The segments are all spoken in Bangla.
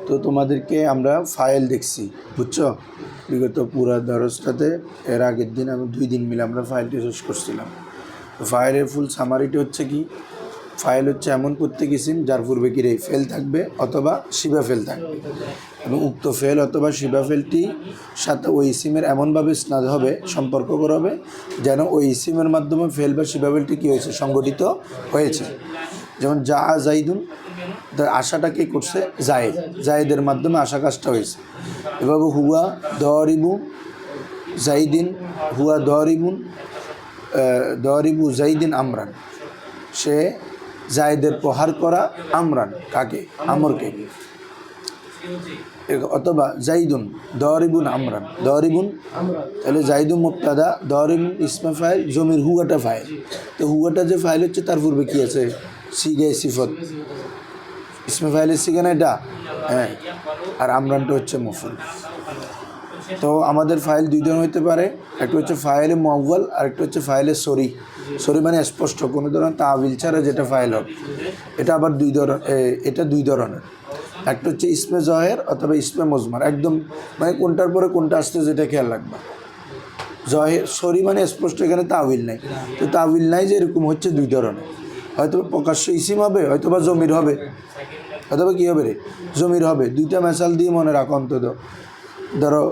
তো তোমাদেরকে আমরা ফাইল দেখছি, বুঝছো? বিগত পুরা দরজটাতে এর আগের দিন আমি 2 দিন মিলে আমরা ফাইলটি শেষ করছিলাম। তো ফাইলের ফুল সামারিটি হচ্ছে কি, ফাইল হচ্ছে এমন প্রত্যেক ইসিম যার পূর্বে কি রে ফেল থাকবে অথবা শিবা ফেল থাকবে, এবং উক্ত ফেল অথবা শিবা ফেলটি সাথে ওই ইসিমের এমনভাবে স্নাদ হবে, সম্পর্ক করা হবে যেন ওই ইসিমের মাধ্যমে ফেল বা শিবা ফেলটি কী হয়েছে, সংগঠিত হয়েছে। যেমন যা জাইদুন, তার আশাটা কে করছে? জায়েদের মাধ্যমে আশা কাজটা হয়েছে। এভাবে হুয়া দরিবু জাইদিন, হুয়া দরিবু জাইদিন আমরান, সে জায়েদের প্রহার করা আমরান, কাকে? আমরকে। অথবা জাইদুন দরিবুন আমরান, দরিবুন, তাহলে জাইদুন মুবতাদা, দরিবুন ইসমে ফাইল, জমির হুয়াটা ফাইল। তো হুয়াটা যে ফাইল হচ্ছে তার পূর্বে কী আছে? সিগে সিফত, ইসমে ফাইলের সিগে না এটা, হ্যাঁ। আর আমরানটা হচ্ছে মফুল। তো আমাদের ফাইল 2 ধরনের হতে পারে, একটা হচ্ছে ফাইলে মুআওয়াল আর একটা হচ্ছে ফাইলে সরি। সরি মানে স্পষ্ট, কোনো ধরনের তাবিল ছাড়া যেটা ফাইল হবে, এটা আবার 2 ধরনের। এটা 2 ধরনের, একটা হচ্ছে ইসমে জহের অথবা ইসমে মজমার, একদম মানে কোনটার পরে কোনটা আসতে যেটা খেয়াল রাখবা। জহের সরি মানে স্পষ্ট, এখানে তাবিল নাই। তো তাবিল নাই যে এরকম হচ্ছে 2 ধরনের, হয়তো প্রকাশ্য ইসিম হবে, হয়তো বা জমির হবে, অথবা কী হবে রে, জমির হবে। 2টা মেসাল দিয়ে মনে রাখো অন্তত। ধরো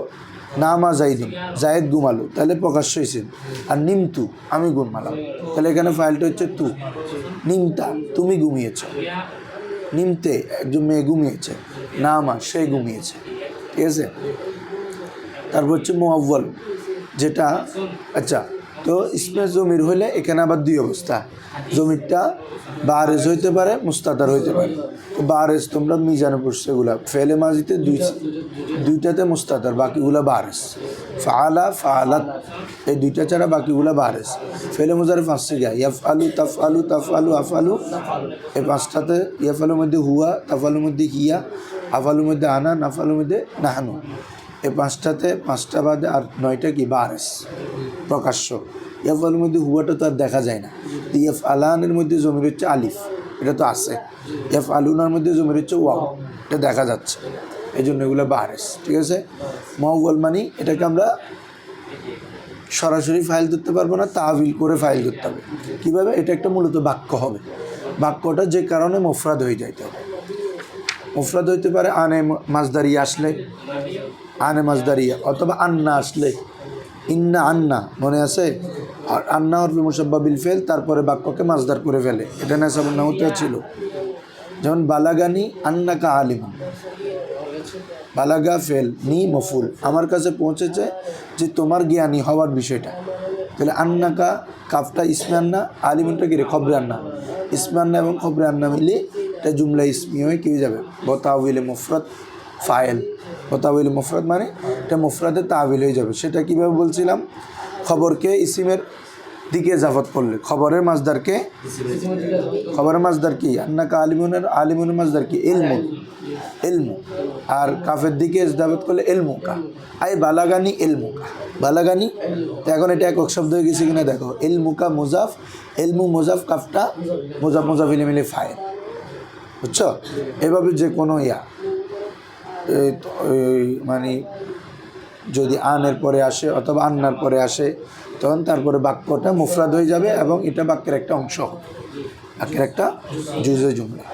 নামা জাইদিন, জায়েদ ঘুমালো, তাহলে প্রকাশ্য ইসিম। আর নিমতু, আমি ঘুমালাম, তাহলে এখানে ফাইলটা হচ্ছে তু। নিমতা, তুমি ঘুমিয়েছ। নিমতে, একজন মেয়ে ঘুমিয়েছে। নামা, সে ঘুমিয়েছে, ঠিক আছে। তারপর হচ্ছে মুআওয়াল, যেটা আচ্ছা। তো ইসমে জমির হলে এখানে আবার 2 অবস্থা, জমিরটা বারেজ হইতে পারে, মুস্তাতার হইতে পারে। তো বারেজ তোমরা মিজানে পড়ছো, এগুলা ফেলে মাজিতে 2টাতে মুস্তাতার, বাকিগুলা বারেজ। ফাআলা, ফাআলাত, এই 2টা ছাড়া বাকিগুলা বারেজ। ফেলে মুজারে 5 সিগা, ইয়াফআলু, তাফআলু, তাফআলু, আফআলু, এই 5টাতে ইয়াফআলুর মধ্যে হুয়া, তাফআলুর মধ্যে হিয়া, আফআলুর মধ্যে আনা, নাফআলুর মধ্যে নাহনু। এই 5টাতে 5টা বাদে আর 9টা কি বারেস, প্রকাশ্য। ইয়াফআলুর মধ্যে হুয়াটা তো আর দেখা যায় না। ইয়াফ আলানের মধ্যে জমির হচ্ছে আলিফ, এটা তো আছে। ইয়াফ আলুনার মধ্যে জমির হচ্ছে ওয়াও, এটা দেখা যাচ্ছে, এই জন্য এগুলো বারেস, ঠিক আছে। মুআওয়াল মানি এটাকে আমরা সরাসরি ফাইল ধরতে পারবো না, তাবিল করে ফাইল ধরতে হবে। কীভাবে? এটা একটা মূলত বাক্য হবে, বাক্যটা যে কারণে মুফরাদ হয়ে যাইতে হবে। মুফরাদ হইতে পারে আনে মাজদারিয়া আসলে, আনে মাজদারিয়া, অথবা আন্না আসলে, ইন্না আন্না, মনে আছে? আর আন্না হরফে মুসাব্বা বিল ফেল, তারপরে বাক্যকে মাজদার করে ফেলে, এটা নাসাবুন নাহুতে ছিল। যেমন বালাগানি আন্নাকা আলিমান, বালাগা ফেল, নি মফুল, আমার কাছে পৌঁছেছে যে তোমার জ্ঞানী হওয়ার বিষয়টা। তাহলে আন্নাকা, কাফটা ইসমে আন্না, আলিমনটা কি রে, খবরে আন্না। ইসমে আন্না এবং খবরে আন্না মিলে এটা জুমলা ইসমি হয়ে কী হয়ে যাবে? বতাউইলে মুফরাদ ফাইল। বতাউইলে মুফরাদ মানে এটা মুফরাদে তাবিল হয়ে যাবে। সেটা কীভাবে বলছিলাম? খবরকে ইসিমের দিকে ইজাফত করলে, খবরের মাজদারকে, খবরের মাজদার কি? আন্নাকা আলিমুনের, আলিমুনের মাজদার কি? ইলমু, ইলমু। আর কাফের দিকে ইজাফত করলে ইলমুকা, আই বালাগানি ইলমুকা, বালাগানি। তো এখন এটা একক শব্দ হয়ে গেছে কিনা দেখো, ইলমুকা মুজাফ, ইলমু মুজাফ, কাফটা মুজাফ, মুজাফ ইলে মিলে ফাইল, বুঝছো? এভাবে যে কোনো মানে যদি আনের পরে আসে অথবা আন্নার পরে আসে, তখন তারপরে বাক্যটা মুফরাদ হয়ে যাবে এবং এটা বাক্যের একটা অংশ হবে, বাক্যের একটা জুজে জুমলা।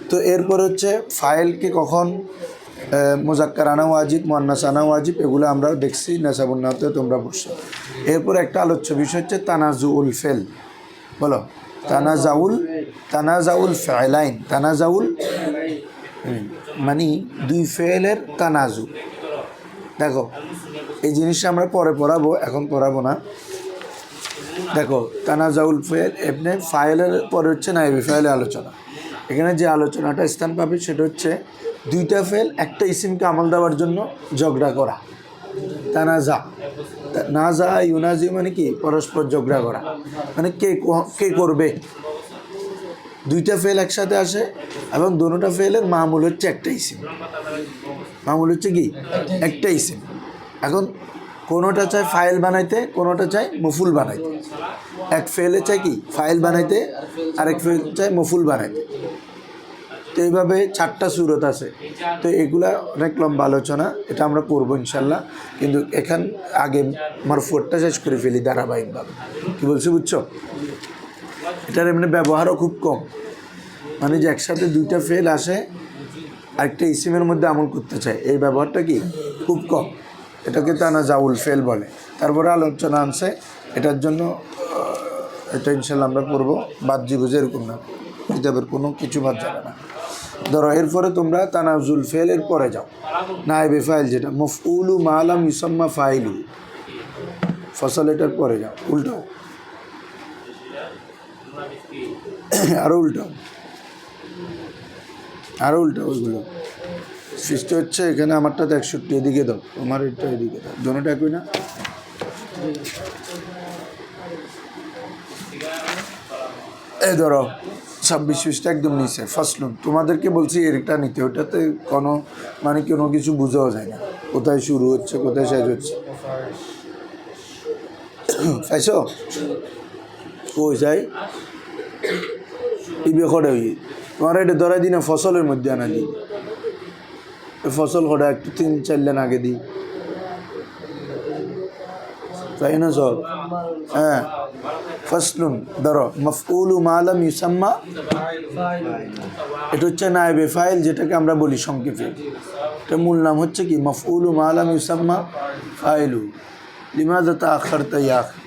তো এরপর হচ্ছে ফাইলকে কখন মুজাক্কার আনা ওয়াজিব, মুয়ান্নাস আনা ওয়াজিব, এগুলো আমরা দেখছি নাসাবুন নাহতে, তোমরা বসছো। এরপর একটা আলোচ্য বিষয় হচ্ছে তানাজুউল ফেল। বলো, তানাজাউল ফাইলাইন, তানাজাউল মানে 2 ফেলের তানাজু। দেখো এই জিনিসটা আমরা পরে পড়াবো, এখন পড়াবো না। দেখো তানাজাউল ফেল, এমনি ফাইলের পরে হচ্ছে নাইবি ফাইলের আলোচনা। এখানে যে আলোচনাটা স্থান পাবে সেটা হচ্ছে 2টা ফেল একটা ইসিমকে আমল দেওয়ার জন্য ঝগড়া করা। তানাজা, নাজা ইউনাজি মানে কি? পরস্পর ঝগড়া করা, মানে কে করবে। 2টা ফেল একসাথে আসে এবং দোনোটা ফেলের মামুল হচ্ছে একটা ইসিম, মামুল হচ্ছে কি? একটা ইসিম। এখন কোনোটা চাই ফাইল বানাইতে, কোনোটা চাই মফুল বানাইতে। এক ফেলে চাই কি ফাইল বানাইতে, আরেক ফেল চাই মফুল বানাইতে। তো এইভাবে 4টা সূরত আছে। তো এগুলা অনেক লম্বা আলোচনা, এটা আমরা করবো ইনশাল্লাহ। কিন্তু এখান আগে মারফুয়ারটা শেষ করে ফেলি ধারাবাহিকভাবে। কি বলছি বুঝছো? এটার এমনি ব্যবহারও খুব কম, মানে যে একসাথে 2টা ফেল আসে আরেকটা ইসিমের মধ্যে আমল করতে চায়, এই ব্যবহারটা কি খুব কম। এটাকে তানাজাউল ফেল বলে। তারপরে আলোচনা আনছে এটার জন্য, এটা ইনশাল্লাহ আমরা পড়বো। বাহ্যিক বুঝে এরকম না, কিতাবের কোনো কিছু বাদ যাবে না। ধরো এরপরে তোমরা তানাজুল ফেল এর পরে যাও, নায়েবে ফাইল যেটা মফউলু মালাম ইউসাম্মা ফাইলু, ফসল এটার পরে যাও, উল্টাও, আরো উল্টাও, আরো উল্টাও। ওইগুলো সৃষ্টি হচ্ছে এখানে আমারটা 61, এদিকে দাও, তোমার এটা এদিকে দাও, দোনোটা একই না। এই ধরো 26 পৃষ্ঠা একদম নিচে ফাসলুন। তোমাদেরকে বলছি এটা নিতে, ওটাতে কোনো মানে কোনো কিছু বোঝাও যায় না, কোথায় শুরু হচ্ছে কোথায় শেষ হচ্ছে। পাইছো? কই যাই ইবে খড়ে হই তোমার এটা ধরাই দিই না, ফসলের মধ্যে আনা দিই, ফসল খড়া একটু 3-4 লাইন আগে দিই, তাই না সব? হ্যাঁ, ফাসলুন ধরো মাফউলু মালাম ইউসাম্মা, এটা হচ্ছে নায়েবে ফাইল, যেটাকে আমরা বলি সংক্ষেপে। এটা মূল নাম হচ্ছে কি মাফউলু মালাম ইউসাম্মা ফাইলু। লিমাযা তাআখারতা ইয়া আখি,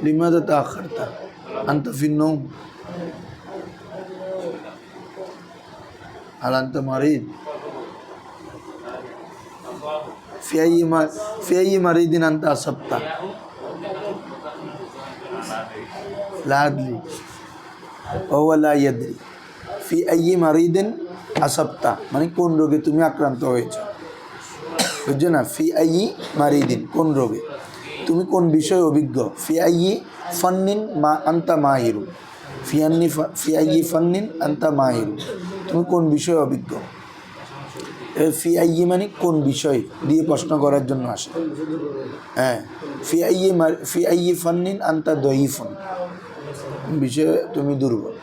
লিমাযা তাআখারতা আনতা ফিন নওম, হাল আনতা মারিদ, في أي مريض أنت أصبت؟ لا أدري وهو لا يدري। في أي مريض أصبت মানে কোন রোগে তুমি আক্রান্ত হয়েছো, বুঝছো না? ফি আইয়ি মারিদিন, কোন রোগে, তুমি কোন বিষয়ে অভিজ্ঞ। ফি আইয়ি ফান্নিন মা আনতা মাহিরু, ফি আইয়ি ফান্নিন আনতা মাহিরু, তুমি কোন বিষয়ে অভিজ্ঞ। ফি আইয়ি মানে কোন বিষয় দিয়ে প্রশ্ন করার জন্য আসে। হ্যাঁ, ফি আইয়ি ফান্নিন আনতা দয়ীফুন, বিষয়ে তুমি দুর্বল।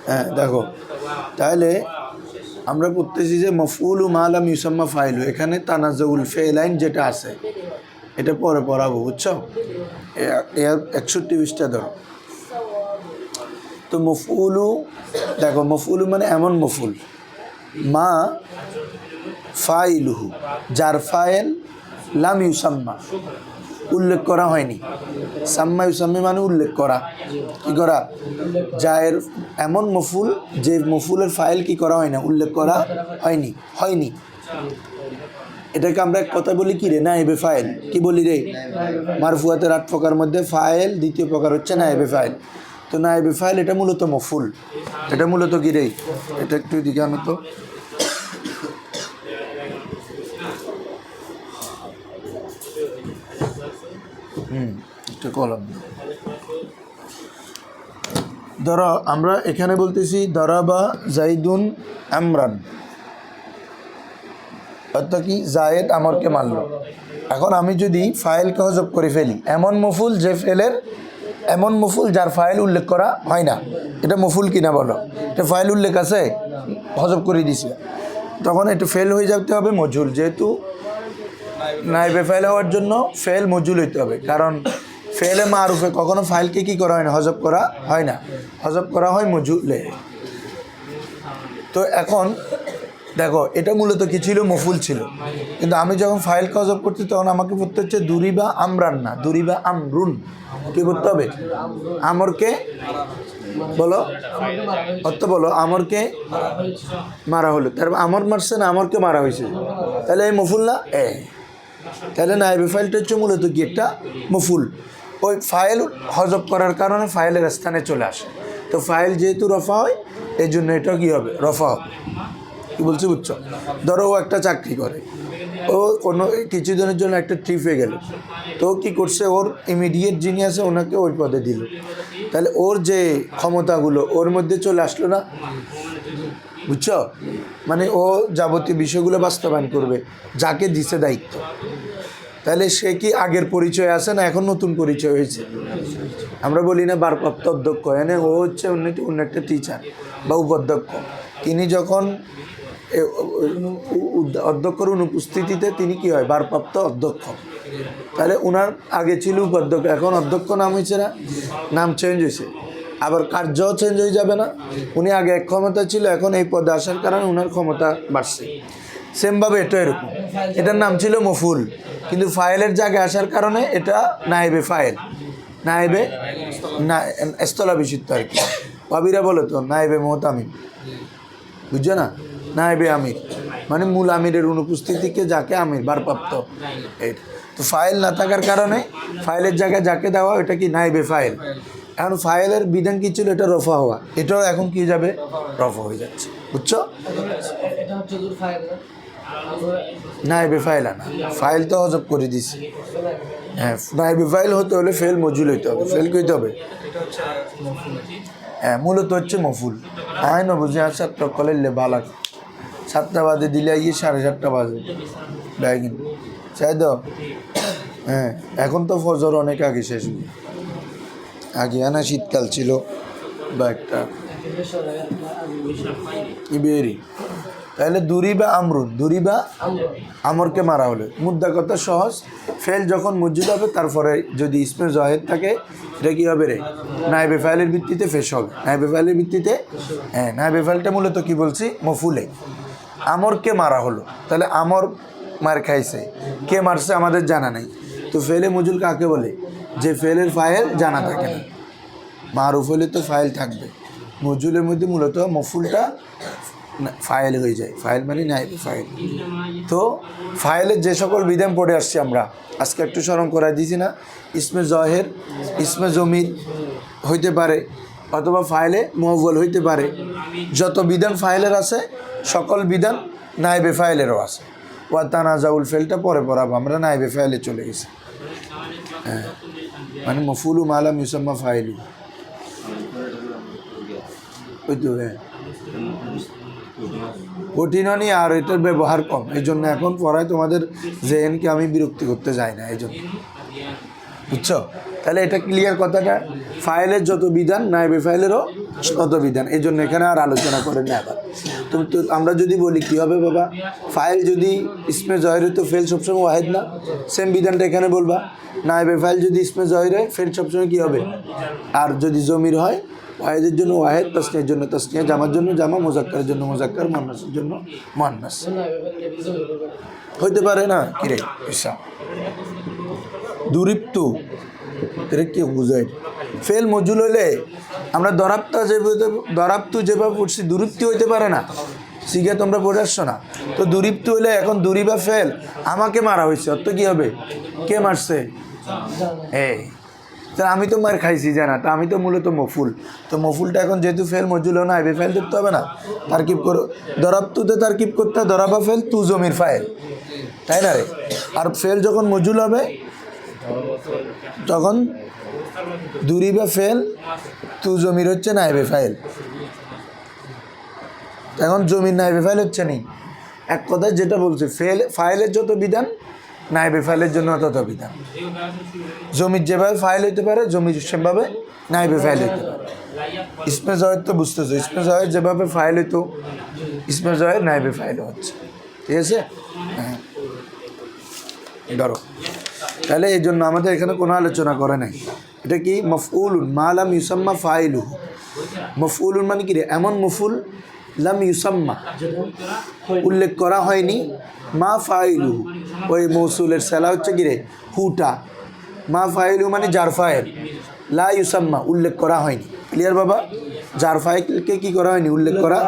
হ্যাঁ দেখো, তাহলে আমরা পড়তেছি যে মফউলু মালাম ইউসাম্মা ফাইলু, এখানে তানাজাউল ফেলাইন যেটা আছে এটা পরে পড়াবো, বুঝছো? 61 পৃষ্ঠা ধরো। তো মফউলু দেখো, মফউলু মানে এমন মফুল, মা ফাইলুহু, যার ফাইল লাম ইউসাম্মা উল্লেখ করা হয়নি। সাম্মা ইউসাম্মি মানে উল্লেখ করা, কি করা, যার এমন মফুল যে মফুলের ফাইল কি করা হয় না, উল্লেখ করা হয়নি। এটাকে আমরা এক কথা বলি কি রে, নায়েবে ফাইল। কি বলি রে? মারফুয়াতের 8 প্রকার মধ্যে ফাইল দ্বিতীয় প্রকার হচ্ছে নায়েবে ফাইল। তো নায়েবে ফাইল এটা মূলত মফুল, এটা মূলত কি রে, এটা একটু দিকে আনো তো। একটা কলম ধরো, আমরা এখানে বলতেছি দরাবা জাইদুন আমরান, অর্থাৎ কি জায়েদ আমরকে মারল। এখন আমি যদি ফাইলকে হজব করে ফেলি, এমন মফুল যে ফেলের এমন মফুল যার ফাইল উল্লেখ করা হয় না, এটা মফুল কিনা বলো? এটা ফাইল উল্লেখ আছে, হজব করে দিছে, তখন এটা ফেল হয়ে যেতে হবে মজুল। যেহেতু নাইবে ফাইল হওয়ার জন্য ফেল মজুল হইতে হবে, কারণ ফেলে মারুফে কখনো ফাইলকে কি করা হয় না, হজব করা হয় না, হজব করা হয় মজুলে। তো এখন দেখো, এটা মূলত কি ছিল, মফুল ছিল, কিন্তু আমি যখন ফাইলকে হজব করছি তখন আমাকে পড়তে হচ্ছে দুরিবা আমরান না, দুরিবা আমরুন। কি করতে হবে? আমরকে বলো, অর্থ বলো, আমরকে মারা হলো, তারপর আমর মারছে না, আমরকে মারা হয়েছে, তাহলে এই মফুল না তাহলে নাইবে ফাইলটা হচ্ছে মূলত কি একটা মফুল। ওই ফাইল হজব করার কারণে ফাইলের স্থানে চলে আসে। তো ফাইল যেহেতু রফা হয় এই জন্য এটা কী হবে, রফা হবে। কী বলছি বুঝছো? ধরো ও একটা চাকরি করে, ও কোনো কিছুদিনের জন্য একটা ট্রিপে গেল, তো কি করছে, ওর ইমিডিয়েট যিনি আছে ওনাকে ওই পদে দিল, তাহলে ওর যে ক্ষমতাগুলো ওর মধ্যে চলে আসলো না, বুঝছো? মানে ও যাবতীয় বিষয়গুলো বাস্তবায়ন করবে, যাকে দিছে দায়িত্ব। তাহলে সে কি আগের পরিচয় আছে না এখন নতুন পরিচয় হয়েছে? আমরা বলি না ভারপ্রাপ্ত অধ্যক্ষ, এনে ও হচ্ছে অন্য একটা টিচার বা উপাধ্যক্ষ। তিনি যখন অধ্যক্ষর অনুপস্থিতিতে তিনি কি হয়? ভারপ্রাপ্ত অধ্যক্ষ। তাহলে ওনার আগে ছিল উপাধ্যক্ষ, এখন অধ্যক্ষ নাম হয়েছে না? নাম চেঞ্জ হয়েছে। আবার কার্যও চেঞ্জ হয়ে যাবে না? উনি আগে এক ক্ষমতা ছিল, এখন এই পদে আসার কারণে ওনার ক্ষমতা বাড়ছে। সেমভাবে এটা এরকম, এটার নাম ছিল মফুল, কিন্তু ফাইলের জায়গায় আসার কারণে এটা নায়েবে ফাইল, নায়েবে না স্থলাভিষিক্ত আর কি। কবিরা বলে তো নায়েবে মোহতামিম, বুঝছো না? নায়েবে আমির মানে মূল আমিরের অনুপস্থিতিকে যাকে আমির ভারপ্রাপ্ত, এই তো ফাইল না থাকার কারণে ফাইলের জায়গায় যাকে দেওয়া এটা কি নায়েবে ফাইল। এখন ফাইলের বিধান কি ছিল? এটা রফা হওয়া, এটাও এখন কি যাবে? রফা হয়ে যাচ্ছে, বুঝছো? নায়েবে ফাইল আনা, ফাইল তো হজব করে দিছি। হ্যাঁ, নায়েবে ফাইল হতে হলে ফেল মজুল হইতে হবে, ফেল কইতে হবে। হ্যাঁ, মূলত হচ্ছে মফুল। আয় না বুঝি আর 7টা কলে বালাক 7টা বাজে দিলে গিয়ে 7:30 বাজে ব্যাগিন চাই দাও। হ্যাঁ, এখন তো ফজর অনেক আগে শেষ হয়ে, আগে আনা শীতকাল ছিল বা একটা ইবেরি। তাহলে দুরি বা আমরুন, দুরি বা আমরকে মারা হলে মুদ্রা কথা সহজ। ফেল যখন মসজিদ হবে তারপরে যদি ইসমে জহেদ থাকে এটা কী হবে রে? নায়েবে ফাইলের ভিত্তিতে ফেস হবে, নায়েবে ফাইলের ভিত্তিতে। হ্যাঁ, নায়েবে ফাইলটা মূলত কি বলছি? মফুলে। আমরকে মারা হলো, তাহলে আমর মার খাইছে, কে মারছে আমাদের জানা নেই। তো ফেলে মজুল কাকে বলে? যে ফেলের ফাইল জানা থাকে না। মারুফ হলে তো ফাইল থাকবে, মজুলের মধ্যে মূলত মফুলটা ফাইল হয়ে যায়, ফাইল মানে নায়েবে ফাইল। তো ফাইলের যে সকল বিধান পড়ে আসছি আমরা আজকে একটু স্মরণ করাই দিয়েছি না? ইসমে জহের, ইসমে জমির হইতে পারে, অথবা ফাইলে মুআওয়াল হইতে পারে। যত বিধান ফাইলের আছে সকল বিধান নায়েবে ফাইলেরও আছে। ওয়া তানাজাউল ফেলটা পরে পড়াবো, আমরা নায়েবে ফাইলে চলে গেছি। হ্যাঁ, মানে মফুলু মালাম ইউসাম্মা ফাইলু, ওই তো। হ্যাঁ, কঠিন নি আর এটার ব্যবহার কম, এই জন্য এখন পড়ায় তোমাদের জেএনকে আমি বিরক্তি করতে যাই না, এই জন্য। বুঝছো? তাহলে এটা ক্লিয়ার কথাটা। ফাইলের যত বিধান নায়েবে ফাইলেরও তত বিধান, এই জন্য এখানে আর আলোচনা করেন না। আবার তো আমরা যদি বলি কী হবে বাবা? ফাইল যদি ইসমে জহের তো ফেল সবসময় ওয়াহেদ না, সেম বিধানটা এখানে বলবা। নায়েবে ফাইল যদি ইসমে জহির হয় ফেল সবসময় কী হবে? আর যদি জমির হয় ওয়াহেদের জন্য ওয়াহেদ, তাসনিয়ার জন্য তাসনিয়া, জামার জন্য জামা, মুজাক্কারের জন্য মুজাক্কার, মুয়ান্নাসের জন্য মুয়ান্নাস। হইতে পারে না কিরে ঈশা? দুরিপ্তু এটা কি বুঝায়? ফেল মজুল হইলে আমরা দরাপ্তু যেভাবে পড়ছি দুরিপ্তি হইতে পারে না। শিখে তোমরা পড়ে আসছো না তো? দুরিপ্তু হইলে এখন দুরি বা ফেল আমাকে মারা হয়েছে, অর্থ কী হবে? কে মারছে? এই তা আমি তো মার খাইছি জানা, তা আমি তো মূলত মফুল। তো মফুলটা এখন যেহেতু ফেল মজুল না, আইবে ফাইল ধরতে হবে না, তারকিব করো। দরাবতুতে তারকিব করতে দরাবা ফেল তু জমির ফাইল, তাই না রে? আর ফেল যখন মজুল হবে তখন দুরি বা ফেল তু জমির হচ্ছে নাইবে ফাইল। এখন জমির নাইবে ফাইল হচ্ছে নি, এক কথায় যেটা বলছে ফাইলের যত বিধান নাইবে ফাইলের জন্য তত বিধান। জমির যেভাবে ফাইল হইতে পারে জমির সেভাবে নাইবে ফাইল হইতে পারে। ইসমে জহের তো বুঝতেছো, ইসমে জহের যেভাবে ফাইল হইতো ইসমে জহের নাইবে ফাইল হচ্ছে, ঠিক আছে? হ্যাঁ, ধরো তাহলে এই জন্য আমাদের এখানে কোনো আলোচনা করে নাই। এটা কি? মফউলুন মা লাম ইউসাম্মা ফাইলুহু। মফউলুন মানে কি রে? এমন মফুল লাম ইউসাম্মা উল্লেখ করা হয়নি, মা ফাইলুহু ওই মৌসুলের সেলা হচ্ছে কি রে? হুটা। মা ফাইলু মানে যার ফাইল, লা ইউসাম্মা উল্লেখ করা হয়নি। ক্লিয়ার বাবা? যার ফাইলকে কি করা হয়নি? উল্লেখ করা।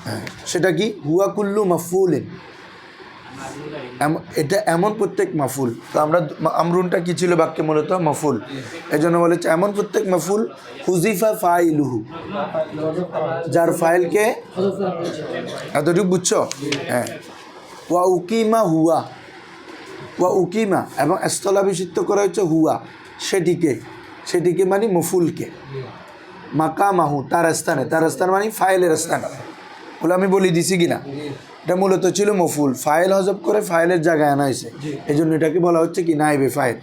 হ্যাঁ, সেটা কি? হুয়া কুল্লু মাফউলিন, এটা এমন প্রত্যেক মাফুল। তো আমরা আমরুনটা কি ছিল বাক্যে? মূলত মাফুল। এই জন্য বলেছে এমন প্রত্যেক মাফুল হুজিফা ফাইলুহু, যার ফাইলকে, এতটুকু বুঝছো? হ্যাঁ। ওয়া উকিমা হুয়া, ওয়া উকিমা এবং স্থলাভিষিক্ত করা হচ্ছে হুয়া, সেটিকে মানে মফুলকে। মাকামাহু তার স্থানে, তার স্থান মানে ফাইলের স্থানে। বলে আমি বলি দিছি কিনা, এটা মূলত ছিল মফুল, ফাইল হজব করে ফাইলের জায়গায় আনা হয়েছে, এই জন্য এটাকে বলা হচ্ছে কি নাইবে ফাইল।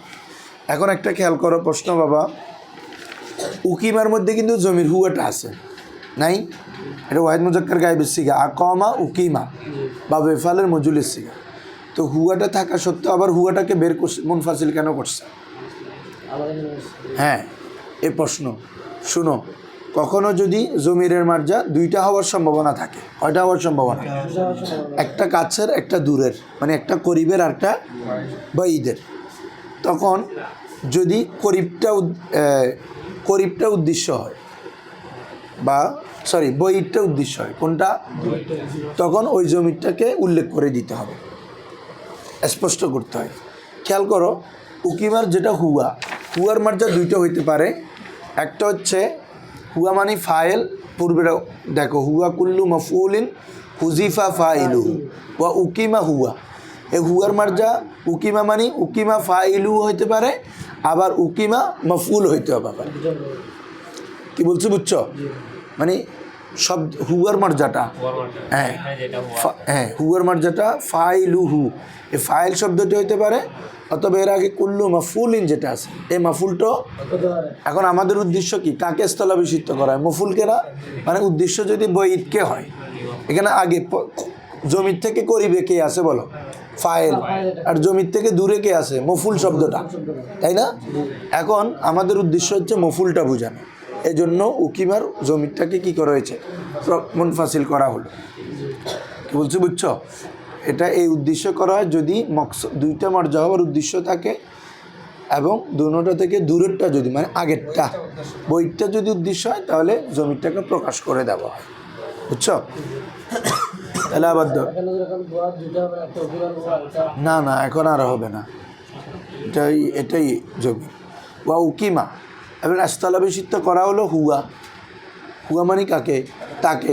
এখন একটা খেয়াল করো প্রশ্ন বাবা, উকিমার মধ্যে কিন্তু জমির হুয়াটা আছে নাই, এটা ওয়াহিদ মুজাক্কার গায়েবের সিগা, আকমা উকিমা বা বেফালের মজুলের সিগা। তো হুয়াটা থাকা সত্ত্বেও আবার হুয়াটাকে বের করছে, মুনফাসিল কেন করছে? হ্যাঁ এ প্রশ্ন শুনো, কখনো যদি জমিরের মার্জা দুইটা হওয়ার সম্ভাবনা থাকে, কয়টা হওয়ার সম্ভাবনা? একটা কাছের একটা দূরের, মানে একটা করিবের আর একটা বাইদের। তখন যদি করিবটা উদ্দেশ্য হয় বা বইটা উদ্দেশ্য হয়, কোনটা? তখন ওই জমিটাকে উল্লেখ করে দিতে হবে, স্পষ্ট করতে হয়। খেয়াল করো উকিমার যেটা হুয়ার মার্জা দুইটা হইতে পারে, একটা হচ্ছে হুয়া মানে ফাইল, পূর্বে দেখো হুয়া কুল্লু মফউলিন হুজিফা ফাইলু ওয়া উকিমা হুয়া, এই হুয়ার মার্জা উকিমা মানে উকিমা ফাইলু হইতে পারে, আবার উকিমা মফউল হইতে পারে। কি বলছো বুঝছো? মানে সব হুয়ার মার্জাটা, হ্যাঁ হুয়ার মার্জাটা ফাইলুহু, এই ফাইল শব্দটি হইতে পারে, অথবা এর আগে কুল্লু মাফুলিন যেটা আছে, এই মাফুলটা। এখন আমাদের উদ্দেশ্য কি? কাকে স্থলাভিষিক্ত করা হয়? মফুলকে না, মানে উদ্দেশ্য যদি বইদকে হয়, এখানে আগে জমির থেকে করিবে কে আছে বলো? ফাইল। আর জমির থেকে দূরে কে আছে? মফুল শব্দটা, তাই না? এখন আমাদের উদ্দেশ্য হচ্ছে মফুলটা বোঝানো, এই জন্য উকিমার জমিরটাকে কি করা হয়েছে? মুনফাসিল করা হলো। কি বলছি বুঝছো? এটা এই উদ্দেশ্য করা হয় যদি দুইটা মার্জা হওয়ার উদ্দেশ্য থাকে এবং দুটোটা থেকে দূরেরটা যদি, মানে আগেরটা বইটা যদি উদ্দেশ্য হয়, তাহলে জমিটাকে প্রকাশ করে দেওয়া হয়। বুঝছো? তাহলে আবার না এখন আর হবে না, এটাই জমি। ওয়া উকিমা, এবার স্থলাভিষিক্ত করা হলো হুয়া মানে কাকে? তাকে,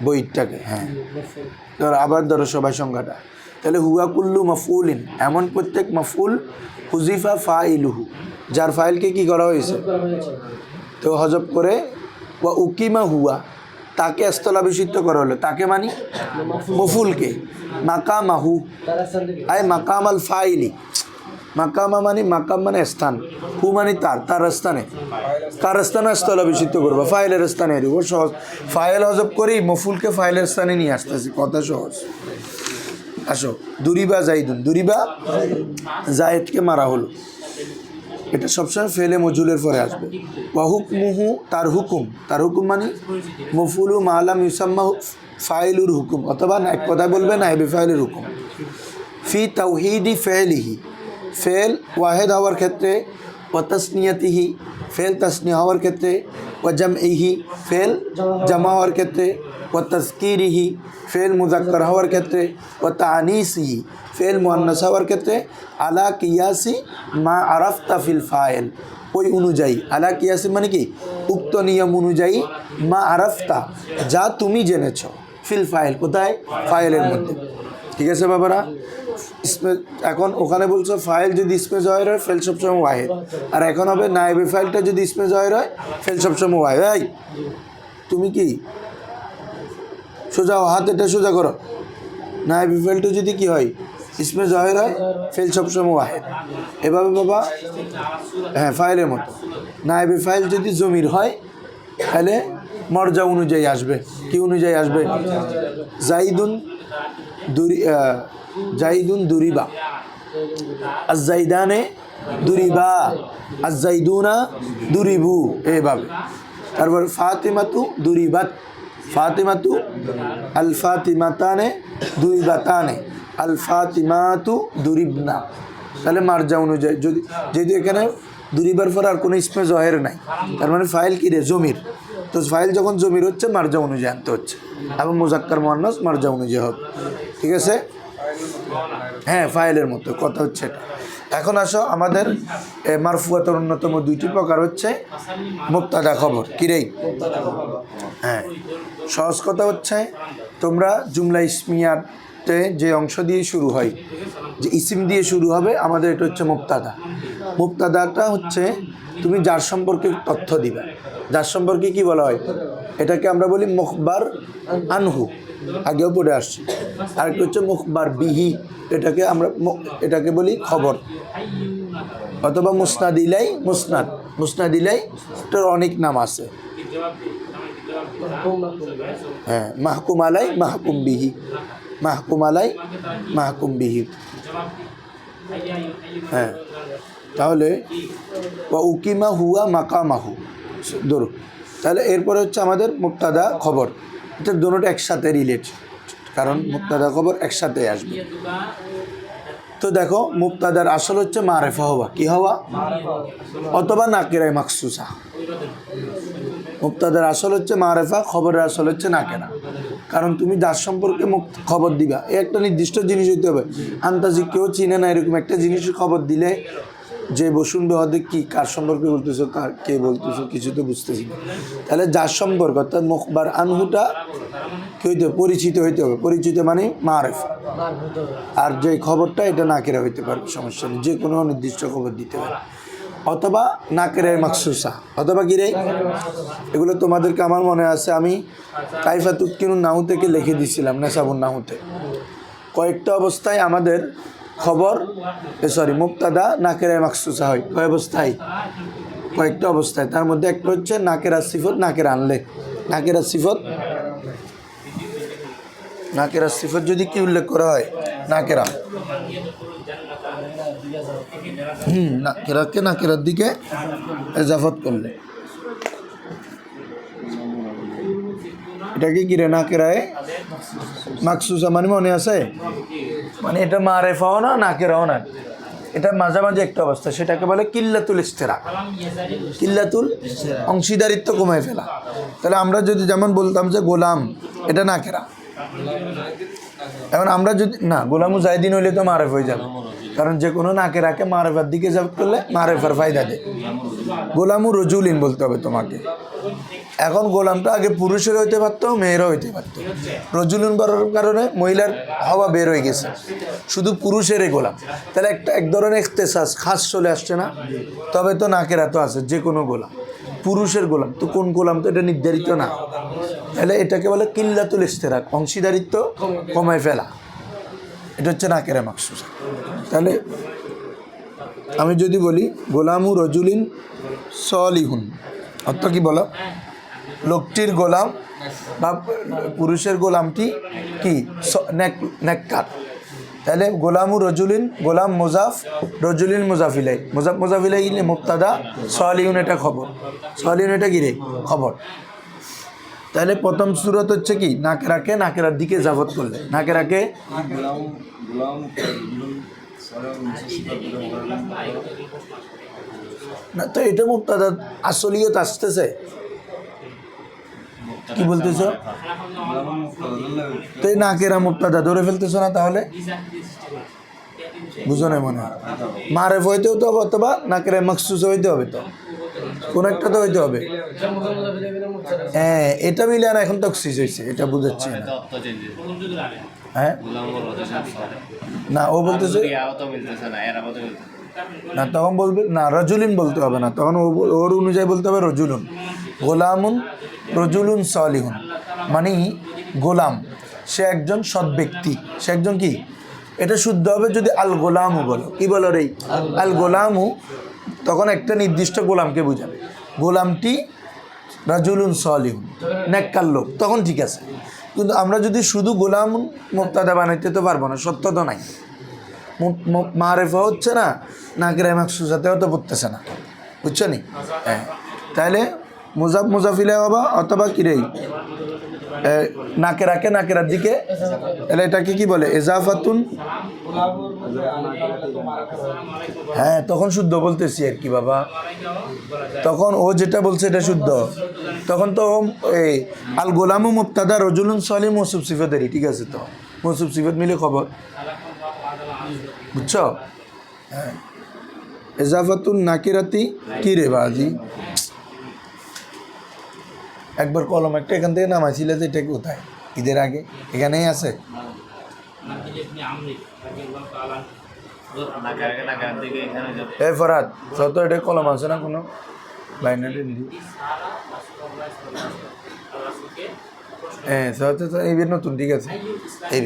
বইটাকে। হ্যাঁ ধরো আবার ধরো সবাই সংখ্যাটা, তাহলে হুয়া কুল্লু মফউলিন, এমন প্রত্যেক মফউল হুজিফা ফাইলুহু, যার ফাইলকে কি করা হয়েছে? তো হজব করে ওয়া উকিমা হুয়া, তাকে স্থলাভিষিক্ত করা হলো, তাকে মানে মফুলকে, মাকামাহু আয় মাকাম আল ফাইলি, মাকামা মানে মাকাম মানে স্থান, হু মানে তার স্থানে, কার স্থানে স্থলাভিষিক্ত করবো? ফাইলের স্থানে। ও সহজ, ফাইল হজব করি মফুলকে ফাইলের স্থানে নিয়ে আসতেছি, কথা সহজ। আসো, দুরিবা জাইদুন, দুরিবা জায়েদকে মারা হলো, এটা সবসময় ফেলে মজুলের পরে আসবে। ওয়াহুকমুহু, তার হুকুম মানে মফুলু মালাম ইউসাম্মা ফাইলুর হুকুম, অথবা এক কথা বলবে নাইবে ফাইলের হুকুম। ফি তাওহিদি ফেলিহি, ফেল ওয়াহেদ হওয়ার ক্ষেত্রে, ওয়া তাসনিয়াতিহি, ফেল তাসনিয়া হওয়ার ক্ষেত্রে, ওয়া জামইহি, ফেল জামা হওয়ার ক্ষেত্রে, ওয়া তাজকিরিহি, ফেল মুজাক্কার হওয়ার ক্ষেত্রে, ওয়া তানিসিহি, ফেল মুআন্নাস হওয়ার ক্ষেত্রে, আলা কিয়াসি মা আরাফতা ফিল ফাইল, ওই অনুযায়ী। আলা কিয়াসি মানে কি? উক্ত নিয়ম অনুযায়ী, মা আরাফতা, যা তুমি জেনেছ, ফিল ফাইল, কোথায়? ফাইলের মধ্যে। ঠিক আছে বাবারা? এখন ওখানে বলছো ফাইল যদি ইসমে জয়ের হয়, ফেল সবসময় ওয়াহিদ, আর এখন হবে নায়েবে ফাইলটা যদি ইসমে জয়ের হয়, ফেল সবসময় ওয়াহিদ। এই তুমি কি সোজা হাত, এটা সোজা করো, নায়েবে ফাইলটা যদি কি হয়? ইসমে জয়ের হয়, ফেল সবসময় ওয়াহিদ। এভাবে বাবা, হ্যাঁ ফাইলের মতো। নায়েবে ফাইল যদি জমির হয়, তাহলে মর্জা অনুযায়ী আসবে। কি অনুযায়ী আসবে? জাইদুন দুরিবা, আজ জাইদানে দুরিবা, আজ জাইদুনা দুরিবু, এইভাবে। তারপর ফাতিমাতু দুরিবাত, ফাতিমাতু আল ফাতিমাতানে দুরিবাতানে, আল ফাতিমাতু দুরিবনা। তাহলে মার্জা অনুযায়ী, যদি এখানে দুরিবার পর আর কোনো ইসমে জহের নাই, তার মানে ফাইল কি রে? জমির। তো ফাইল যখন জমির হচ্ছে, মার্জা অনুযায়ী আনতে হচ্ছে, এবং মুজাক্কার মুআন্নাস মার্জা অনুযায়ী হবে। ঠিক আছে? হ্যাঁ ফাইলের মতো কথা হচ্ছে এটা। এখন আসো, আমাদের মারফুয়াতের অন্যতম দুইটি প্রকার হচ্ছে মুবতাদা খবর। কি রে? হ্যাঁ সহজ কথা হচ্ছে, তোমরা জুমলা ইসমিয়াতে যে অংশ দিয়ে শুরু হয়, যে ইসিম দিয়ে শুরু হবে, আমাদের এটা হচ্ছে মুবতাদা। মুবতাদাটা হচ্ছে তুমি যার সম্পর্কে তথ্য দিবা, যার সম্পর্কে কি বলা হয়, এটাকে আমরা বলি মুখবার আনহু, আগেও পড়ে আসছি। আরেকটা হচ্ছে মুখবার বিহি, এটাকে বলি খবর, অথবা মুসনাদ ইলাই, মুসনাদ ইলাই এটার অনেক নাম আছে। হ্যাঁ, মাহকুম আলাই, মাহকুম বিহি, মাহকুম আলাই, মাহকুম বিহি। হ্যাঁ, তাহলে উকিমা হুয়া মাকামাহু ধরো, তাহলে এরপরে হচ্ছে আমাদের মুবতাদা খবর, এটা দুটোটা একসাথে রিলেট, কারণ মুবতাদা খবর একসাথে আসবে। তো দেখো মুবতাদার আসল হচ্ছে মারেফা হওয়া, কি হওয়া, অথবা নাকিরায় মাকসুসা। মুবতাদার আসল হচ্ছে মারেফা, খবরের আসল হচ্ছে নাকেরা। কারণ তুমি যার সম্পর্কে খবর দিবা, এই একটা নির্দিষ্ট জিনিস হইতে হবে, আন্তাজি কেউ চিনে না এরকম একটা জিনিসের খবর দিলে যে বসুন্ধ হতে কি কার সম্পর্কে বলতেছো, কে বলতেছো, কিছু তো বুঝতেছি না। তাহলে যার সম্পর্ক অর্থাৎ মুখবার আনহুটা কি হইতে হবে, পরিচিত হইতে হবে। পরিচিত মানে মারেফা। আর যে খবরটা এটা নাকেরা হইতে পারবে, সমস্যা নেই, যে কোনো নির্দিষ্ট খবর দিতে পারে, অথবা নাকেরের মাকসুসা, অথবা কি রে, এগুলো তোমাদেরকে আমার মনে আছে আমি কাইফাতুত কিনুন নাহু থেকে লিখে দিয়েছিলাম, নেশাবুন নাহুতে। কয়েকটা অবস্থায় আমাদের খবর মুবতাদা নাকেরায় মাকসুসা হয়। কয় অবস্থায়, কয়েকটা অবস্থায়, তার মধ্যে একটা হচ্ছে নাকেরা সিফত, নাকেরা আনলে, নাকেরা সিফত যদি কি উল্লেখ করা হয়, নাকেরা, নাকেরাকে নাকেরার দিকে এজাফত করলে, এটাকে গিরে নাকেরায় মাকসুসা মানে মনে আছে, মানে এটা মারেফাও না নাকেরাও না, এটা মাঝামাঝি একটা অবস্থা, সেটাকে বলে কিল্লাতুল ইস্তেরাক। কিল্লাতুল অংশীদারিত্ব কমায় ফেলা। তাহলে আমরা যদি যেমন বলতাম যে গোলাম, এটা নাকেরা, এখন আমরা যদি না গোলামু জায়দিন হইলে তো মারেফ হয়ে যাবে, কারণ যে কোনো নাকেরাকে মারেফার দিকে যাব করলে মারেফার ফায়দা দেয়। গোলামু রজুলিন বলতে হবে তোমাকে। এখন গোলামটা আগে পুরুষের হইতে পারতো, মেয়েরও হইতে পারতো, রজুলিন বলার কারণে মহিলার হওয়া বের হয়ে গেছে, শুধু পুরুষেরই গোলাম। তাহলে এক ধরনের ইখতিসাস খাস চলে আসছে না। তবে তো নাকেরা তো আছে, যে কোনো গোলাম, পুরুষের গোলাম তো কোন গোলাম তো এটা নির্ধারিত না। তাহলে এটাকে বলে কিল্লাতুল ইস্তেরাক, অংশীদারিত্ব কমায় ফেলা, এটা হচ্ছে নাকেরা মাকসুসা। তাহলে আমি যদি বলি গোলামু রজুলিন সলিহুন, অর্থ কি বলো, লোকটির গোলাম বা পুরুষের গোলামটি কি নেককার। তাহলে গোলামু রজুলিন, গোলাম মুজাফ, রজুলিন মুজাফিলাই, মুজাফিলাই গিলে মুবতাদা, সলিহুন এটা খবর, সলিহুন এটা কি রে খবর। তাহলে প্রথম সূরত হচ্ছে কি নাকেরাকে নাকেরার দিকে জাফত করলে, নাকেরাকে না, তো এটা মুবতাদা আসলিয়ত আসতেছে, কি বলতেছ, তো এই নাকেরা মুবতাদা ধরে ফেলতেছ না, তাহলে বুঝো না মনে হয় মারেফ হইতেও তো হবে, অথবা নাকেরা মাকসুস হইতে হবে, তো কোন একটা তো হইতে হবে। হ্যাঁ, এটা মিলে আর এখন তকসিস হয়েছে, এটা বুঝাচ্ছি না। হ্যাঁ না, ও বলতেছে না, তখন বলবে না রজুলিন বলতে হবে না, তখন ওর অনুযায়ী বলতে হবে রজুলুন, গোলামুন রজুলুন সলিহুন, মানে গোলাম সে একজন সৎ ব্যক্তি, সে একজন কি, এটা শুদ্ধ হবে যদি আল গোলামু বলো। কি বলো রে, আল গোলামু, তখন একটা নির্দিষ্ট গোলামকে বোঝাবে, গোলামটি রাজুলুন সলিহুন নেককার লোক, তখন ঠিক আছে। কিন্তু আমরা যদি শুধু গোলাম মুবতাদা বানাইতে তো পারবো না, সত্য তো নাই, মারেফা হচ্ছে না, নাকিরায় মাকসুসাতেও তো পড়তেছে না, বুঝছো নি। হ্যাঁ, তাহলে মুজাফিলে হবা, অথবা কিরেই নাকেরাকে নাকেরার দিকে, তাহলে এটাকে কি বলে এজাফাতুন। হ্যাঁ, তখন শুদ্ধ বলতেছি আর কি বাবা, তখন ও যেটা বলছে এটা শুদ্ধ। তখন তো এই আল গোলামু মুবতাদা, রজুলুন সলিম মৌসুফ সিফাতেরই, ঠিক আছে, তো মৌসুফ সিফাত মিলে খবর, বুঝছো। হ্যাঁ, এজাফাতুন নাকিরাতি কি রে বাজি, একবার কলম একটা এখান থেকে নামাইছিলে যে, এটা কোথায়, ঈদের আগে এখানেই আছে। এ ফরাদ যত এটা কলম আছে না কোনো বাইনারি হ্যাঁ সত এই নতুন ঠিক আছে এই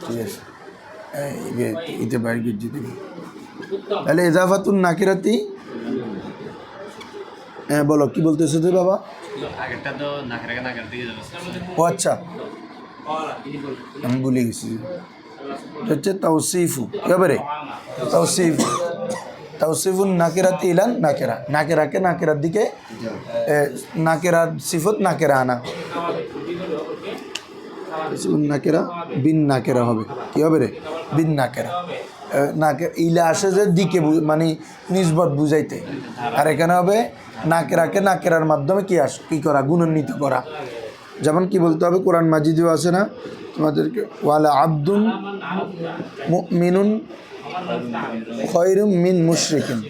ঠিক আছে ইতে বাইরে গিয়ে দিবি তাহলে ইজাফাতুন নাকিরাতি হ্যাঁ বলো কি বলতেছো তুই বাবা ও আচ্ছা আমি ভুলে গেছি হচ্ছে তাওসিফু এবারে তাওসিফুন নাকিরাতি ইলান নাকেরা নাকেরাকে নাকেরার দিকে নাকেরার সিফত নাকেরা আনা নাকেরা বিন নাকেরা হবে কি হবে রে বিন নাকেরা নাকের ইলা আসে যে দিকে মানে নিসবত বুঝাইতে আর এখানে হবে নাকেরাকে নাকেরার মাধ্যমে কি করা গুণান্বিত করা যেমন কি বলতে হবে কোরআন মাজিদেও আছে না তোমাদেরকে ওয়ালা আব্দুন মুমিনুন খায়রুম মিন মুশরিকিন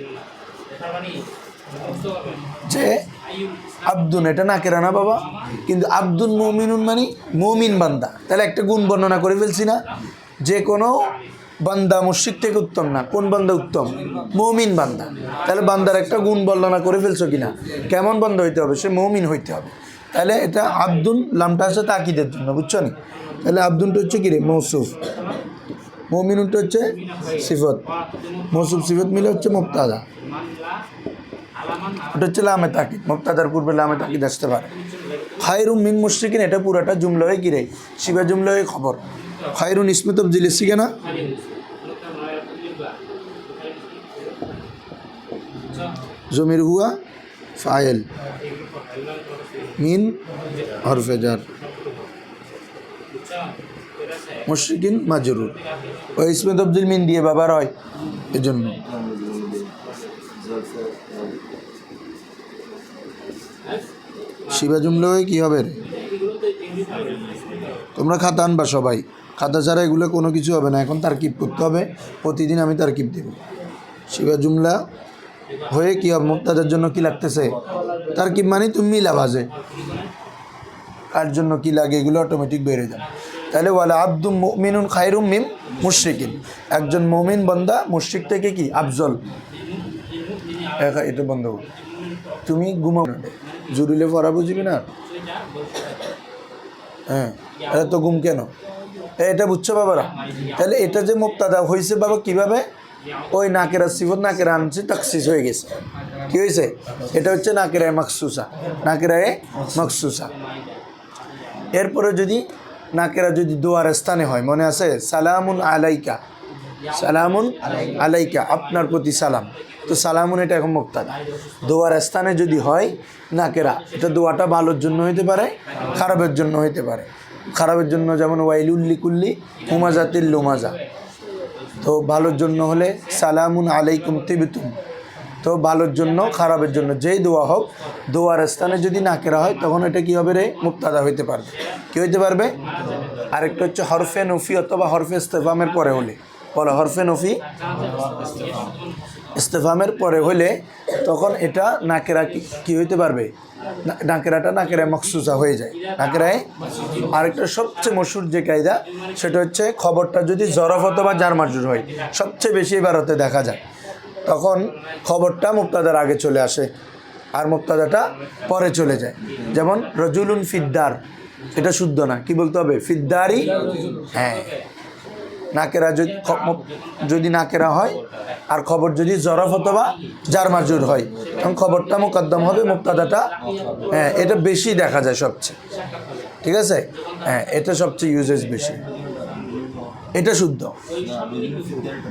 যে আব্দুন এটা নাকেরা না বাবা কিন্তু আব্দুল মুমিনুন মানে মুমিন বান্দা তাহলে একটা গুণ বর্ণনা করে ফেলছি না যে কোনো বান্দা মুশরিক থেকে উত্তম না কোন বান্দা উত্তম মুমিন বান্দা তাহলে বান্দার একটা গুণ বর্ণনা করে ফেলছো কিনা কেমন বান্দা হইতে হবে সে মুমিন হইতে হবে তাহলে এটা আব্দুল লামটা আছে তাকিদের জন্য বুঝছো নি তাহলে আব্দুলটা হচ্ছে কি রে মৌসুফ মুমিনুনটা হচ্ছে সিফত মৌসুফ সিফত মিলে হচ্ছে মুবতাদা ওটা হচ্ছে লামে তাকিদ মুবতাদার পূর্বে লামে তাকিদ আসতে পারে খায়রুম মিন মুশরিকিন এটা পুরাটা জুমলা হয়ে কি রে শিবা জুমলা হয়ে খবর খায়রুন ইসমে তাবদীল এসেছে না জমির হুয়া ফাইল মিন হরফে জার মুশরিকিন মাজরুর ওই ইসমে তাবদীল মিন দিয়ে ব্যবহার হয় এজন্য শিবা জুমলা হয়ে কি হবে রে তোমরা খাতা আনবা সবাই খাতা ছাড়া এগুলো কোনো কিছু হবে না এখন তারকিব করতে হবে প্রতিদিন আমি তারকিব দেব শিবা জুমলা হয়ে কি হবে মুবতাদার জন্য কি লাগতেছে তারকিব মানে তুমি মিলা বাজে কার জন্য কি লাগে এগুলো অটোমেটিক বেড়ে যায় তাহলে ওয়ালা আব্দুম মুমিনুন খায়রুম মিন মুশরিকিন একজন মুমিন বান্দা মুশরিক থেকে কি আফজল এটা বন্ধ তুমি ঘুমাও জুড়িলে পড়া বুঝবি না হ্যাঁ এটা তো ঘুম কেন এটা বুঝছো বাবারা তাহলে এটা যে মুবতাদা হয়েছে বাবা কিভাবে ওই নাকেরা সিফত নাকেরা আনছে তাকসিস হয়ে গেছে কি হয়েছে এটা হচ্ছে নাকেরায়ে মাকসুসা নাকেরায়ে মাকসুসা এরপরে যদি নাকেরা যদি দোয়ার স্থানে হয় মনে আছে সালামুন আলাইকা আপনার প্রতি সালাম তো সালামুন এটা এখন মুবতাদা দোয়ার স্থানে যদি হয় নাকেরা এটা দোয়াটা ভালোর জন্য হইতে পারে খারাপের জন্য হইতে পারে খারাপের জন্য যেমন ওয়াইলুল লিকুল্লি হুমাজাতিল লুমাজা তো ভালোর জন্য হলে সালামুন আলাইকুম তিবতুম তো ভালোর জন্য খারাপের জন্য যেই দোয়া হোক দোয়ার স্থানে যদি নাকেরা হয় তখন এটা কি হবে রে মুবতাদা হইতে পারবে কি হইতে পারবে আরেকটা হচ্ছে হরফে নফি অথবা হরফে ইস্তেফামের পরে হলে বলো হরফে নফি ইস্তেফামের পরে হলে তখন এটা নাকেরা কি হইতে পারবে নাকেরাটা নাকেরায় মখসুসা হয়ে যায় নাকেরায় আরেকটা সবচেয়ে মশহুর যে কায়দা সেটা হচ্ছে খবরটা যদি জরফ অথবা জার মাজরুর হয় সবচেয়ে বেশি ইবারতে দেখা যায় তখন খবরটা মুবতাদার আগে চলে আসে আর মুবতাদাটা পরে চলে যায় যেমন রজুলুন ফিদ্দার এটা শুদ্ধ না কি বলতে হবে ফিদ্দারি হ্যাঁ নাকেরা যদি নাকেরা হয় আর খবর যদি জরফ অথবা জার মাজরুর হয় তখন খবরটা মুকদ্দম হবে মুবতাদাটা হ্যাঁ এটা বেশি দেখা যায় সবচেয়ে ঠিক আছে হ্যাঁ এটা সবচেয়ে ইউজেস বেশি এটা শুদ্ধ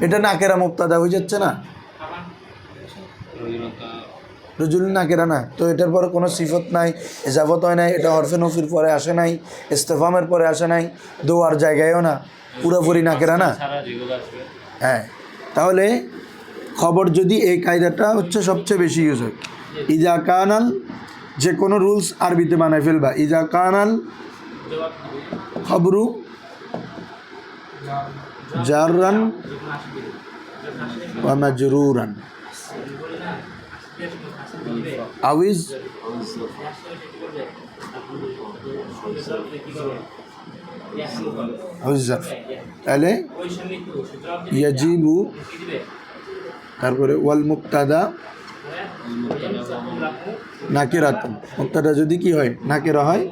এটা নাকেরা মুবতাদা হয়ে যাচ্ছে না রজুল নাকেরা না তো এটার পরে কোনো সিফত নাই ইজাফত হয় নাই এটা হরফে নফির পরে আসে নাই ইস্তেফামের পরে আসে নাই দোয়ার জায়গায়ও না পুরোপুরি নাকেরা না হ্যাঁ তাহলে খবর যদি এই কায়দাটা হচ্ছে সবচেয়ে বেশি ইউজ হয় ইজা কানাল যে কোনো রুলস আরবিতে বানায় ফেলবা ইজা কানাল খবরু জাররান ওয়া মাজরুরান আউইজ হাউজ জারফ। তাহলে ইয়াজিবু, তারপরে ওয়াল মুক্তাদা নাকিরাতুন, মুক্তাদা যদি কি হয় নাকিরা হয়,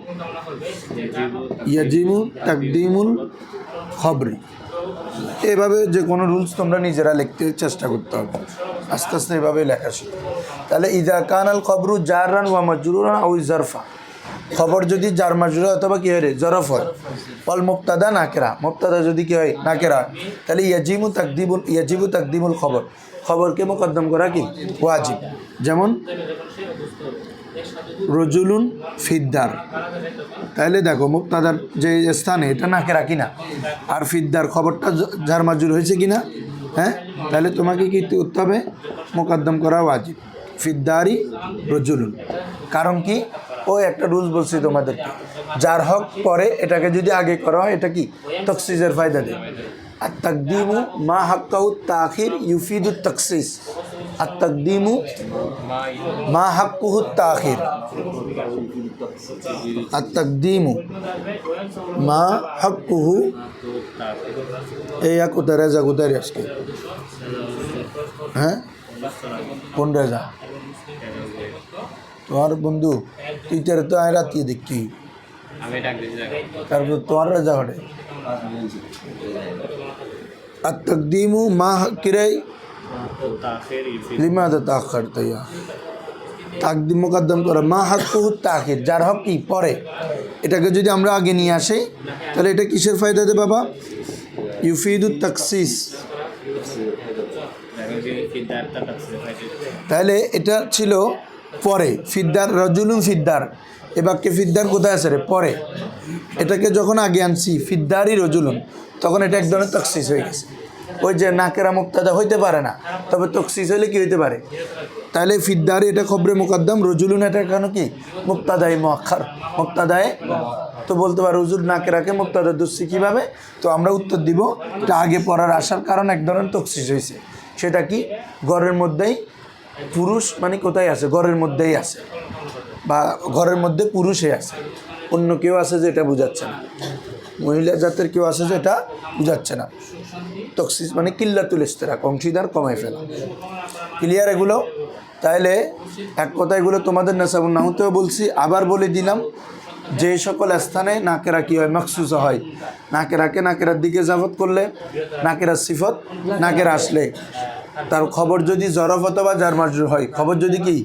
ইয়াজিবু তাকদিমুল খবরি। এভাবে যে কোনো রুলস তোমরা নিজেরা লিখতে চেষ্টা করতে হবে, আস্তে আস্তে এভাবে লেখা শিখো। তাহলে ইদা কানাল খবরু জাররান ওয়া মাজরুরান আও জারফা, খবর যদি জার মাজরুর অথবা কি হয় রে জরফ হয়, ওয়াল মুক্তাদা নাকিরা, মুক্তাদা যদি কি হয় নাকিরা, তাহলে ইয়াজিবু তাকদিমুল খবর, খবরকে মুকদ্দম করা কি ওয়াজিব। যেমন রজুলুন ফিদ্দার, তাহলে দেখো মুক্তাদার যে স্থানে এটা নাকিরা কিনা, আর ফিদ্দার খবরটা জার মাজরুর হয়েছে কিনা, হ্যাঁ, তাহলে তোমাকে কি করতে হবে, মুকদ্দম করা ওয়াজিব। ফিদ্দারি রজুলুন, কারণ কি ওই একটা রুলস বলছি তোমাদেরকে, যার হক পরে এটাকে যদি আগে করা হয় এটা কি তখসিসের ফায়দা দেয়। আর তাকদিমু মা হাক্কাহু তাখির ইউফিদু তখসিস, আর তাকদিমু মা হাক্কুহু তাখির, আর তাকদিমু মা হাক্কুহু, এই কোথায় রেজা কোথায় আজকে, হ্যাঁ কোন রেজা তোমার বন্ধু, তুই তেরে তো আয় রাতিয়ে দেখছি, তারপর তোমার রেজা ঘটে। আর তাকদিমু মা কিরাই লিমাদা তাখির, তাইয়া তাকদিম মুকদ্দম করা মা হাক্কুহু তাখির, যার হক কি পরে, এটাকে যদি আমরা আগে নিয়ে আসি তাহলে এটা কিসের ফায়দা দেয় বাবা, ইউফিদু তাকসিস। তাহলে এটা ছিল পরে, ফিদ্দার রজুলুন ফিদ্দার, এ বাক্যে ফিদ্দার কোথায় আছে রে পরে, এটাকে যখন আগে আনছি ফিদ্দারই রজুলুন, তখন এটা এক ধরনের তখসিস হয়ে গেছে। ওই যে নাকেরা মুক্তাদা হইতে পারে না, তবে তখসিস হলে কি হইতে পারে, তাহলে ফিদ্দারি এটা খবরে মুকদ্দম, রজুলুন এটা কেন কি মুক্তাদায়ে মুআক্খার, মুক্তাদায়ে, তো বলতে পারে রজুল নাকেরাকে মুক্তাদা দুসি কীভাবে, তো আমরা উত্তর দিব এটা আগে পড়ার আসার কারণ এক ধরনের তখসিস হয়েছে। সেটা কি ঘরের মধ্যেই পুরুষ মানে কোথায় আছে, ঘরের মধ্যেই আছে, বা ঘরের মধ্যে পুরুষে আছে, অন্য কেউ আছে যে এটা বোঝাচ্ছে না, মহিলা জাতের কেউ আছে যে এটা বোঝাচ্ছে না। তখসিস মানে কিল্লাতুল ইশতিরাক, অংশীদার কমায় ফেলা। ক্লিয়ার এগুলো? তাহলে এক কথা এগুলো তোমাদের নাসাবুন নাহুতেও বলছি, আবার বলে দিলাম, যে সকল স্থানে নাকেরা কী হয় মাখসুসা হয়, নাকেরাকে নাকেরার দিকে জাফত করলে, নাকেরার সিফত নাকেরা আসলে, তার খবর যদি জরফ অথবা জার মাজরুর হয়, খবর যদি কি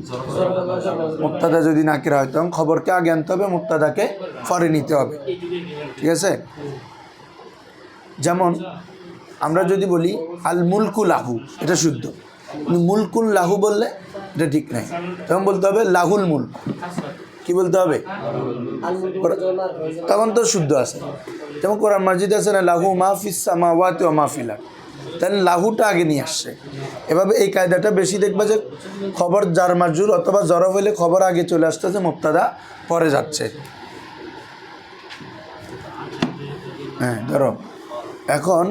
মুক্তাদা যদি নাকেরা হয়, তখন খবরকে আগে আনতে হবে, মুক্তাদাকে পরে নিতে হবে। ঠিক আছে? যেমন আমরা যদি বলি আল মুলকু লাহু, এটা শুদ্ধ, মুলকুল লাহু বললে এটা ঠিক নাই, তখন বলতে হবে লাহুল মুলক। কি বলতে হবে? তখন তো শুদ্ধ আছে। যেমন কোরআন মাজিদ আছে না, লাহু মাহফিস সামাওয়াতি ওয়া মাহফিল আরদ, তাহলে লাহুটা আগে নিয়ে আসছে। এভাবে এই কায়দাটা বেশি দেখবা যে খবর জার মাজরুর অথবা জরফ হলে খবর আগে চলে আসতেছে, মুক্তাদা পরে যাচ্ছে। হ্যাঁ ধরো এখন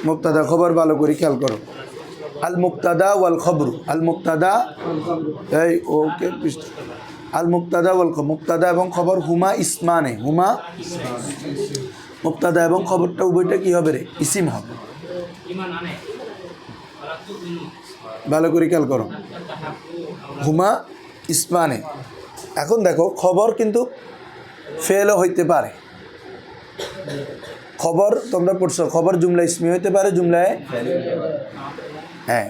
মুক্তাদা খবর ভালো করে খেয়াল করো, আল মুক্তাদা ওয়াল খবরু, আল মুক্তাদা এই ওকে, আল মুক্তাদা ওয়াল খবর, মুক্তাদা এবং খবর হুমা ইসমানে, হুমা মুক্তাদা এবং খবরটা উভয়টা কি হবে রে ইসিম হবে। ভালো করে খেয়াল করো, হুমা ইসমানে। এখন দেখো খবর কিন্তু ফেলও হইতে পারে, খবর তোমরা পড়ছো, খবর জুমলা ইসমি হইতে পারে, জুমলায়, হ্যাঁ,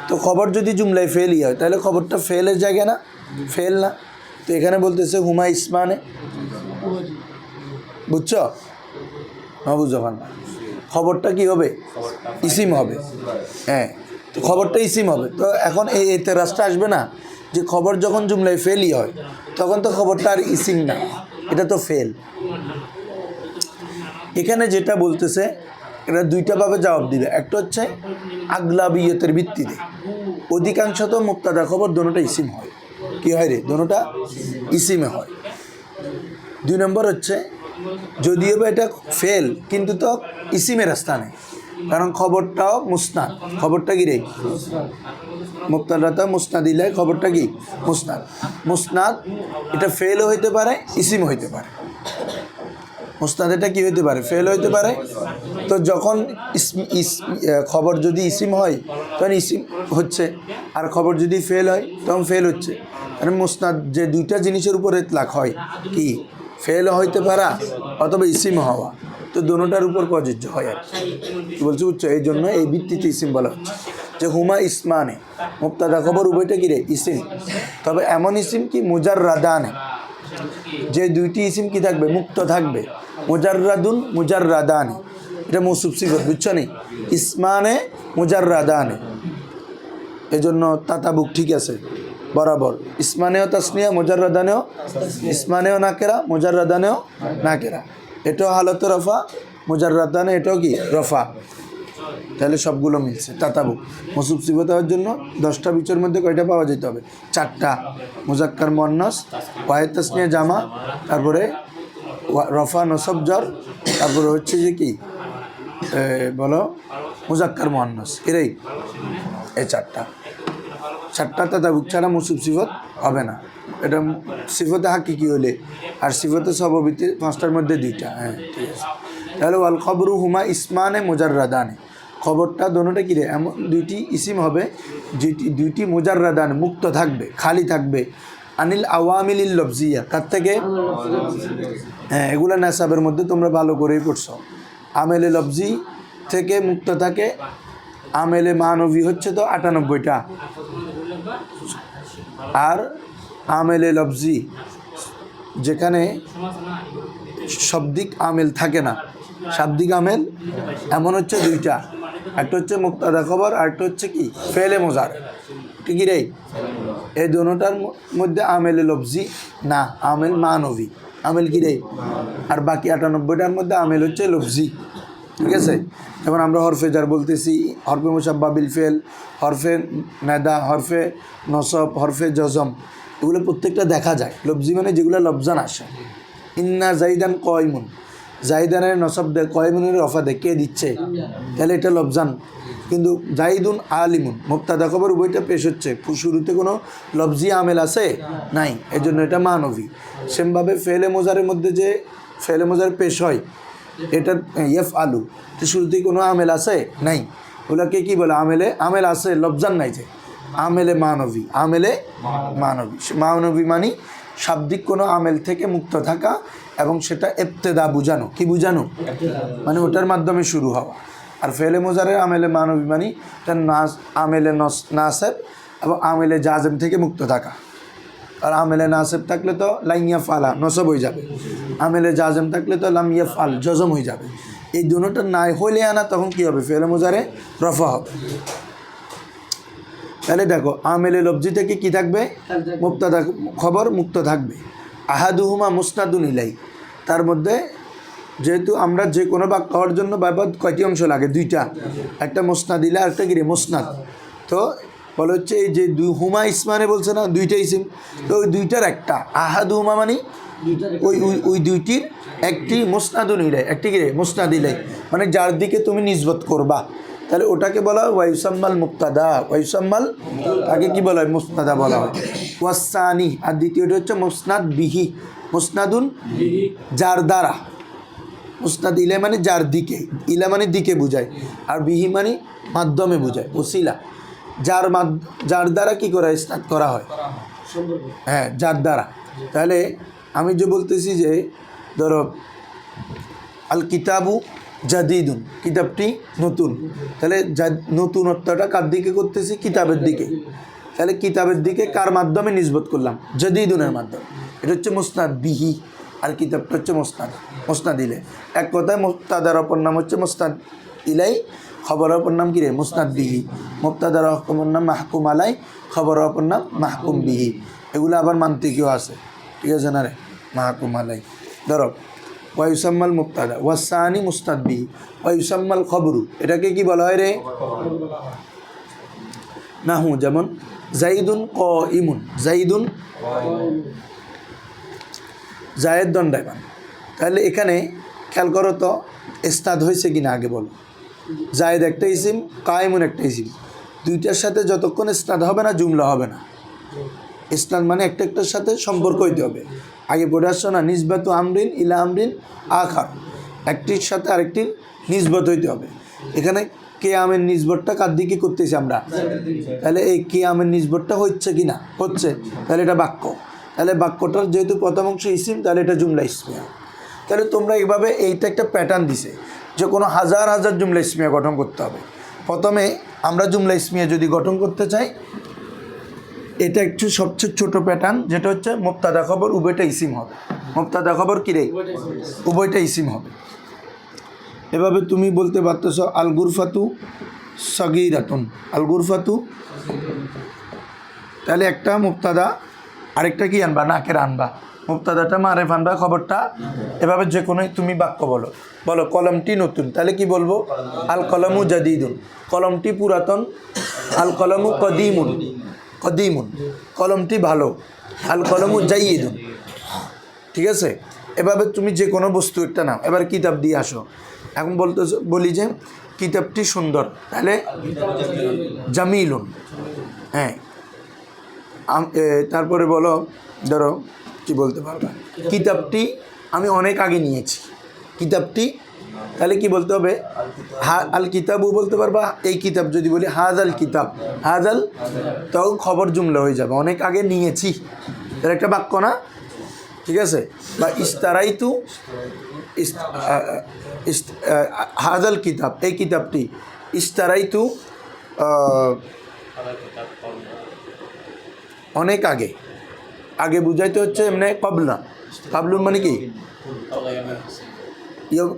তো খবর যদি জুমলায় ফেলই হয় তাহলে খবরটা ফেলের জায়গা না, ফেল না, তো এখানে বলতেছে হুমা ইসমানে, বুঝছো না? বুঝো না, খবরটা কি হবে ইসিম হবে, হ্যাঁ, তো খবরটা ইসিম হবে। তো এখন এই এতেরাজটা আসবে না যে খবর যখন জুমলায় ফেলই হয় তখন তো খবরটা আর ইসিম না, এটা তো ফেল। এখানে যেটা বলতেছে এটা দুইটা ভাবে জবাব দিবে, একটা হচ্ছে আগলাবিয়তের ভিত্তিতে, অধিকাংশ তো মুক্তাদা খবর দোনোটা ইসিম হয়, কি হয় রে দোনোটা ইসিমে হয়। দুই নম্বর হচ্ছে যদিও বা এটা ফেল কিন্তু তো ইসিমের স্থানে, কারণ খবরটাও মুসনাদ, খবরটা কি রে মুক্তাদাটা মুসনাদ দিলে খবরটা কি মুসনাদ, মুসনাদ এটা ফেলও হইতে পারে ইসিম হইতে পারে। মুস্তাদেটা কি হইতে পারে? ফেল হইতে পারে। তো যখন খবর যদি ইসিম হয় তখন ইসিম হচ্ছে, আর খবর যদি ফেল হয় তখন ফেল হচ্ছে। মানে মুস্তাদ যে দুইটা জিনিসের উপরে ইতলাক হয়, কি ফেল হইতে পারা অথবা ইসিম হওয়া, তো দোনোটার উপর প্রযোজ্য হয় আর কি বলছে, বুঝছো? এই জন্য এই ভিত্তিতে ইসিম বলা হচ্ছে যে হুমা ইসমানে, মুক্তাদা খবর উভয়টা কি রে? ইসিম। তবে এমন ইসিম কি মুজাররাদানে, যে দুইটি ইসিম কি থাকবে? মুক্ত থাকবে। মুজাররাদুন মুজাররাদানে, এটা মৌসুফ সিফত, বুঝছো নি? ইসমানে মুজাররাদানে, এই জন্য তাতাবুক ঠিক আছে বরাবর। ইসমানেও তাসনিয়া, মুজাররাদানেও, ইসমানেও নাকেরা, মুজাররাদানেও নাকেরা। এটাও হালতে রফা, মুজাররাদানে এটাও কি রফা। তাহলে সবগুলো মিলছে। তাতাবুক মৌসুফ সিফত হওয়ার জন্য 10টা বিচের মধ্যে কয়টা পাওয়া যেতে হবে? 4টা। মুজাক্কার মুয়ান্নাস, ওয়াহিদ তাসনিয়া জামা, তারপরে রফা নসব জর, তারপরে হচ্ছে যে কি বলো মুজাক্কার মুয়ান্নাস, এরাই এই 4টা তাতাবুক ছাড়া মৌসুফ সিফত হবে না। এটা সিফতে হাকিকি হলে, আর সিফতে সববিতে 5টার মধ্যে 2টা। হ্যাঁ ঠিক আছে। তাহলে ওয়াল খবরু হুমা ইসমানে মুজাররাদানে, খবরটা দোনোটা কি রে? এমন দুইটি ইসিম হবে যেটি দুইটি মুজাররাদান, মুক্ত থাকবে, খালি থাকবে। আনিল আওয়ামিলিল লফজিয়া, কার থেকে? হ্যাঁ, এগুলো নাসাবের মধ্যে তোমরা ভালো করেই পড়ছো। আমেলে লফজি থেকে মুক্ত থাকে। আমেলে মানবী হচ্ছে তো 98টা, আর আমেলে লফজি যেখানে শব্দিক আমেল থাকে না, শাব্দিক আমেল এমন হচ্ছে 2টা। একটা হচ্ছে মুক্তাদা খবর, আর একটা হচ্ছে কি ফেলে মোজার, ঠিকই রে? এই দোনোটার মধ্যে আমেলে লফজি না, আমেল মানবী, আমেল কি রে? আর বাকি 98টার মধ্যে আমেল হচ্ছে লফজি, ঠিক আছে? যেমন আমরা হরফে জার বলতেছি, হরফে মুসাব্বা বিল ফেল, হরফে নেদা, হরফে নসব, হরফে জজম, এগুলো প্রত্যেকটা দেখা যায়। লফজি মানে যেগুলো লফজান আসে। ইন্না জাইদান কয়মুন, জাইদানের নসব দে, কয়মুনের রফা দে, কে দিচ্ছে? তাহলে এটা লফজান। কিন্তু জাইদুন আলিমুন, মুক্তাদা খবর উভয়টা পেশ হচ্ছে, শুরুতে কোনো লফজি আমেল আছে নাই, এই জন্য এটা মানবী। সেমভাবে ফেলে মোজারের মধ্যে যে ফেলে মোজার পেশ হয়, এটা ইয়েফ আলু, তো শুরুতেই কোনো আমেল আছে নাই, ওগুলোকে কি বলে? আমেলে, আমেল আছে, লফজান নাই, যে আমেলে মানবী। আমেলে মানবী মানে শাব্দিক কোনো আমেল থেকে মুক্ত থাকা, এবং সেটা ইবতেদা বুঝানো। কি বুঝানো? মানে ওটার মাধ্যমে শুরু হওয়া। আর ফেলে মোজারের আমেলে মানবী মানে তার আমেলে নাসেব এবং আমেলে জাজেম থেকে মুক্ত থাকা। আর আমেলে নাসেব থাকলে তো লাইয়া ফালা নসব হয়ে যাবে, আমেলে জাজেম থাকলে তো লাম ইয়া ফাল জজম হয়ে যাবে। এই দুটোটা নাই হইলে আনা, তখন কি হবে? ফেলে মোজারে রফা হবে। তাহলে দেখো, আমেলে লফজি থেকে কি থাকবে? মুক্তাদা খবর মুক্ত থাকবে। আহাদুহুমা মুসনাদুন ইলাই, তার মধ্যে যেহেতু আমরা যে কোনো বাক্য হওয়ার জন্য বারবার কয়টি অংশ লাগে? 2টা। একটা মুসনাদ ইলা, একটা কি রে? মুসনাদ। তো বলে হচ্ছে এই যে হুমা ইসমানে বলছে না 2টা ইসিম, তো ওই 2টার একটা। আহাদুহুমা মানে ওই 2টির একটি মুসনাদুন ইলাই, একটি কি রে? মুসনাদ ইলাই, মানে যার দিকে তুমি নিসবত করবা, তাহলে ওটাকে বলা হয় ওয়াইসাম্মাল মুক্তাদা। ওয়াইসাম্মাল, তাকে কি বলা হয়? মুসনাদা বলা হয়। ওয়াসানি, আর দ্বিতীয়টা হচ্ছে মুসনাদ বিহি, মুসনাদুন যার দ্বারা। মুসনাদ ইলা মানে যার দিকে, ইলা মানে দিকে বুঝায়, আর বিহি মানে মাধ্যমে বুঝায়, ওসিলা। যার দ্বারা কি করা হয়? ইসনাদ করা হয়। হ্যাঁ, যার দ্বারা। তাহলে আমি যে বলতেছি যে ধরো আল কিতাবু জাদিদুন, কিতাবটি নতুন, তাহলে নতুনত্বটা কার দিকে করতেছি? কিতাবের দিকে। তাহলে কিতাবের দিকে কার মাধ্যমে নিসবত করলাম? জাদিদুনের মাধ্যমে। এটা হচ্ছে মুসনাদ বিহি, আর কিতাবটা হচ্ছে মুসনাদ ইলাই। এক কথায় মুক্তাদার অপর নাম হচ্ছে মুসনাদ ইলাই, খবর অপর নাম কি রে? মুসনাদ বিহি। মুক্তাদার অপর নাম মাহকুম আলাই, খবর অপর নাম মাহকুম বিহি। এগুলো আবার মান্তিকীয় আছে, ঠিক আছে না রে? মাহকুম আলাই। ধরো ওয়াইসাম্মাল মুক্তাদা, ওয়াসানি মুসনাদ বিহি, ওয়াইসাম্মাল খবরু, এটাকে কি বলা হয় রে? নাহু, যেমন জাইদুন কাইমুন, জাইদুন জায়েদ দণ্ডায়মান। তাহলে এখানে খেয়াল করো তো, ইসনাদ হয়েছে কিনা আগে বলো। জায়েদ একটা ইসিম, কাইমুন একটা ইসিম, 2টার সাথে যতক্ষণ ইসনাদ হবে না জুমলা হবে না। ইসনাদ মানে একটার সাথে সম্পর্ক হইতে হবে। আগে পড়ে আসছো না, নিসবাতু আমরিন ইলা আমরিন আখার, একটির সাথে আরেকটির নিসবত হইতে হবে। এখানে কিয়ামের নিসবতটা কার দিকে করতেছি আমরা, তাহলে এই কিয়ামের নিসবতটা হচ্ছে কি না, হচ্ছে, তাহলে এটা বাক্য। তাহলে বাক্যটার যেহেতু প্রথম অংশ ইসিম, তাহলে এটা জুমলা ইসমিয়া। তাহলে তোমরা এইভাবে এইটা একটা প্যাটার্ন দিছে যে কোনো হাজার হাজার জুমলা ইসমিয়া গঠন করতে হবে। প্রথমে আমরা জুমলা ইসমিয়া যদি গঠন করতে চাই, এটা একটু সবচেয়ে ছোট প্যাটার্ন, যেটা হচ্ছে মুবতাদা খবর উভয়টা ইসিম হবে। মুবতাদা খবর কী রে, উভয়টা ইসিম হবে। এভাবে তুমি বলতে পারতেছ আল গুরফাতু সগীরাতুন, আল গুরফাতু, তাহলে একটা মুবতাদা, আরেকটা কি আনবা, নাকের আনবা, মুবতাদাটা মারেফ আনবা, খবরটা। এভাবে যে কোনো তুমি বাক্য বলো, বলো কলমটি নতুন, তাহলে কি বলবো, আল কলমু জাদিদুন, কলমটি পুরাতন, আল কলমু কদিমুন, কদিমুন, কলমটি ভালো, আল কলমু জাইয়িদুন। ঠিক আছে, এভাবে তুমি যে কোনো বস্তু একটা নাও। এবার কিতাব দিয়ে আসো, এখন বলি যে কিতাবটি সুন্দর, তাহলে জামিলুন। হ্যাঁ, তারপরে বলো, ধরো কি বলতে পারবা, কিতাবটি আমি অনেক আগে নিয়েছি, কিতাবটি, তাহলে কি বলতে হবে, আল কিতাবও বলতে পারবা। এই কিতাব যদি বলি হাজ আল কিতাব, হাজ আল, তখন খবর জুমলা হয়ে যাবে, অনেক আগে নিয়েছি, এর একটা বাক্য না। ঠিক আছে, বা ইস্তারাইতু, হাজ আল কিতাব, এই কিতাবটি, ইস্তারাইতু অনেক আগে, আগে বুঝাইতে হচ্ছে এমনি কবলা, কাবলুন মানে কি,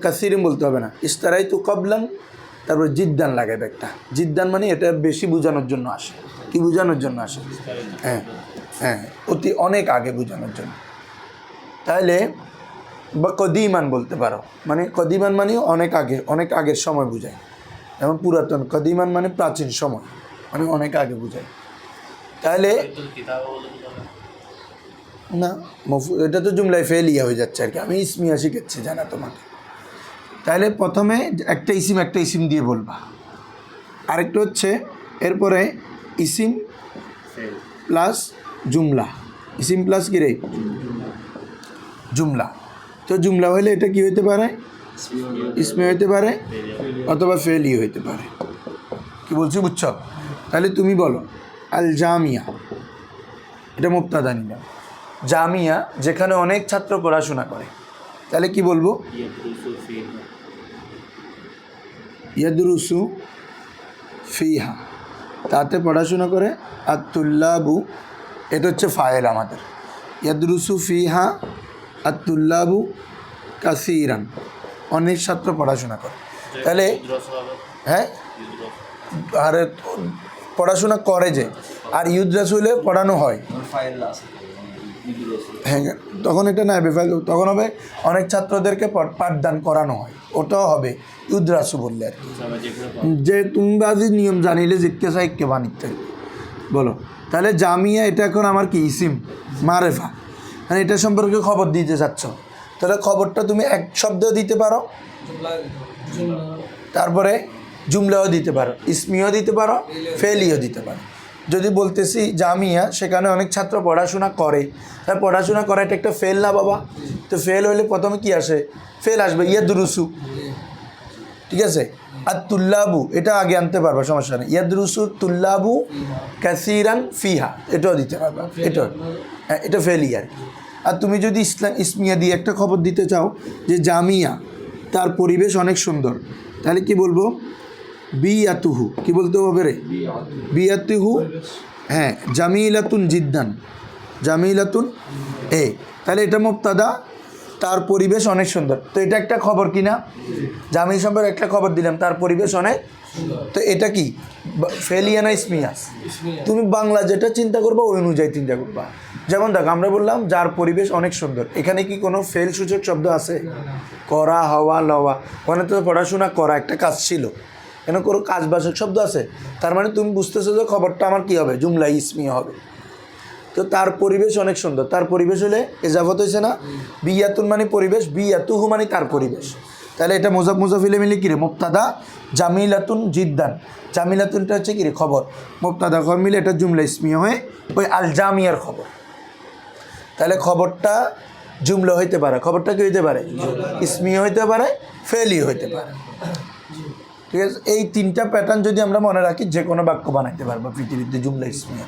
কাসিরিম বলতে হবে না, ইস্তারাইতু কবলান, তারপর জিদ্দান লাগাবে একটা, জিদ্দান মানে এটা বেশি বোঝানোর জন্য আসে, কি বোঝানোর জন্য আসে, হ্যাঁ হ্যাঁ, অতি অনেক আগে বোঝানোর জন্য। তাহলে বা কদিমান বলতে পারো, মানে কদিমান মানে অনেক আগে, অনেক আগের সময় বোঝায়, যেমন পুরাতন, কদিমান মানে প্রাচীন সময়, মানে অনেক আগে বোঝায়। তাহলে না, এটা তো জুমলায় ফেলিয়া হয়ে যাচ্ছে আর কি, আমি ইসমিয়া শিখাচ্ছি জানা তোমাকে। তাহলে প্রথমে একটা ইসিম দিয়ে বলবা, আরেকটা হচ্ছে এরপরে ইসিম প্লাস জুমলা, ইসিম প্লাস কি রে, জুমলা। তো জুমলা হলে এটা কি হইতে পারে, ইসমি হইতে পারে অথবা ফেলি হইতে পারে। কি বলছি বুঝছ? তাহলে তুমি বলো আল জামিয়া, এটা মুবতাদা নিলাম, জামিয়া যেখানে অনেক ছাত্র পড়াশোনা করে, তাহলে কি বলবো, ইয়াদরুসু ফিহা, তাতে পড়াশোনা করে, আত-তুল্লাবু, এটা হচ্ছে ফায়েল আমাদের, ইয়াদরুসু ফিহা আত-তুল্লাবু কাসীরান, অনেক ছাত্র পড়াশোনা করে। তাহলে হ্যাঁ, আর পড়াশোনা করে যে, আর ইউদ্রাস হইলে পড়ানো হয়, হ্যাঁ তখন এটা না বেফাইল, তখন হবে অনেক ছাত্রদেরকে পাঠদান করানো হয়, ওটাও হবে ইউদ্রাসু বললে আর কি। যে তুমি বাজি নিয়ম জানিলে জিজ্ঞাসা কে বানিতে বলো। তাহলে জামিয়া এটা এখন আমার কি ইসিম মারেফা, মানে এটা সম্পর্কে খবর দিতে চাচ্ছ, তাহলে খবরটা তুমি এক শব্দেও দিতে পারো, তারপরে জুমলাও দিতে পারো, ইসমিও দিতে পারো, ফেলিও দিতে পারো। যদি বলতেছি জামিয়া, সেখানে অনেক ছাত্র পড়াশোনা করে, তার পড়াশোনা করা এটা একটা ফেল না বাবা, তো ফেল হলে প্রথমে কি আসে, ফেল আসবে, ইয়াদরুসু, ঠিক আছে, আর তুল্লাবু এটা আগে আনতে পারবা, সমস্যা নেই, ইয়াদরুসু তুল্লাবু কাসীরান ফিহা, এটাও দিতে পারবা, এটা হ্যাঁ, এটা ফেলি আর কি। আর তুমি যদি ইসমিয়া দিয়ে একটা খবর দিতে চাও যে জামিয়া, তার পরিবেশ অনেক সুন্দর, তাহলে কি বলবো, বিয়াতুহু, কি বলতে হবে রে, বিয়াতুহু, হ্যাঁ, জামিলাতুন জিদ্দান, জামিলাতুন এ, তাহলে এটা মুবতাদা, তার পরিবেশ অনেক সুন্দর, তো এটা একটা খবর কিনা, জামিল সম্পর্কে একটা খবর দিলাম, তার পরিবেশ অনেক, তো এটা কি ফেলিয়া না ইসমিয়া, তুমি বাংলা যেটা চিন্তা করবা ওই অনুযায়ী চিন্তা করবা। যেমন দেখো আমরা বললাম যার পরিবেশ অনেক সুন্দর, এখানে কি কোনো ফেল সূচক শব্দ আছে, করা, হওয়া, লওয়া, ওখানে তো পড়াশোনা করা একটা কাজ ছিল, এখানে কোনো কাজবাচক শব্দ আছে, তার মানে তুমি বুঝতেছো যে খবরটা আমার কি হবে, জুমলা ইসমিয়া হবে। তো তার পরিবেশ অনেক সুন্দর, তার পরিবেশ হলে এজাফত হয়েছে না, বিয়াতুন মানে পরিবেশ, বিয়াতুহু মানে তার পরিবেশ, তাহলে এটা মুজাফিলে মিলে কিরে মুবতাদা, জামিলাতুন জিদ্দান, জামিলাতুনটা হচ্ছে কিরে খবর, মুবতাদা খবর মিলে এটা জুমলা ইসমিয়া হয়ে ওই আল জামিয়ার খবর। তাহলে খবরটা জুমলা হইতে পারে, খবরটা কি হইতে পারে, ইসমি হইতে পারে, ফেলি হইতে পারে। ঠিক আছে, এই তিনটা প্যাটার্ন যদি আমরা মনে রাখি যে কোনো বাক্য বানাইতে পারবো পৃথিবীতে জুমলা ইসমিয়া।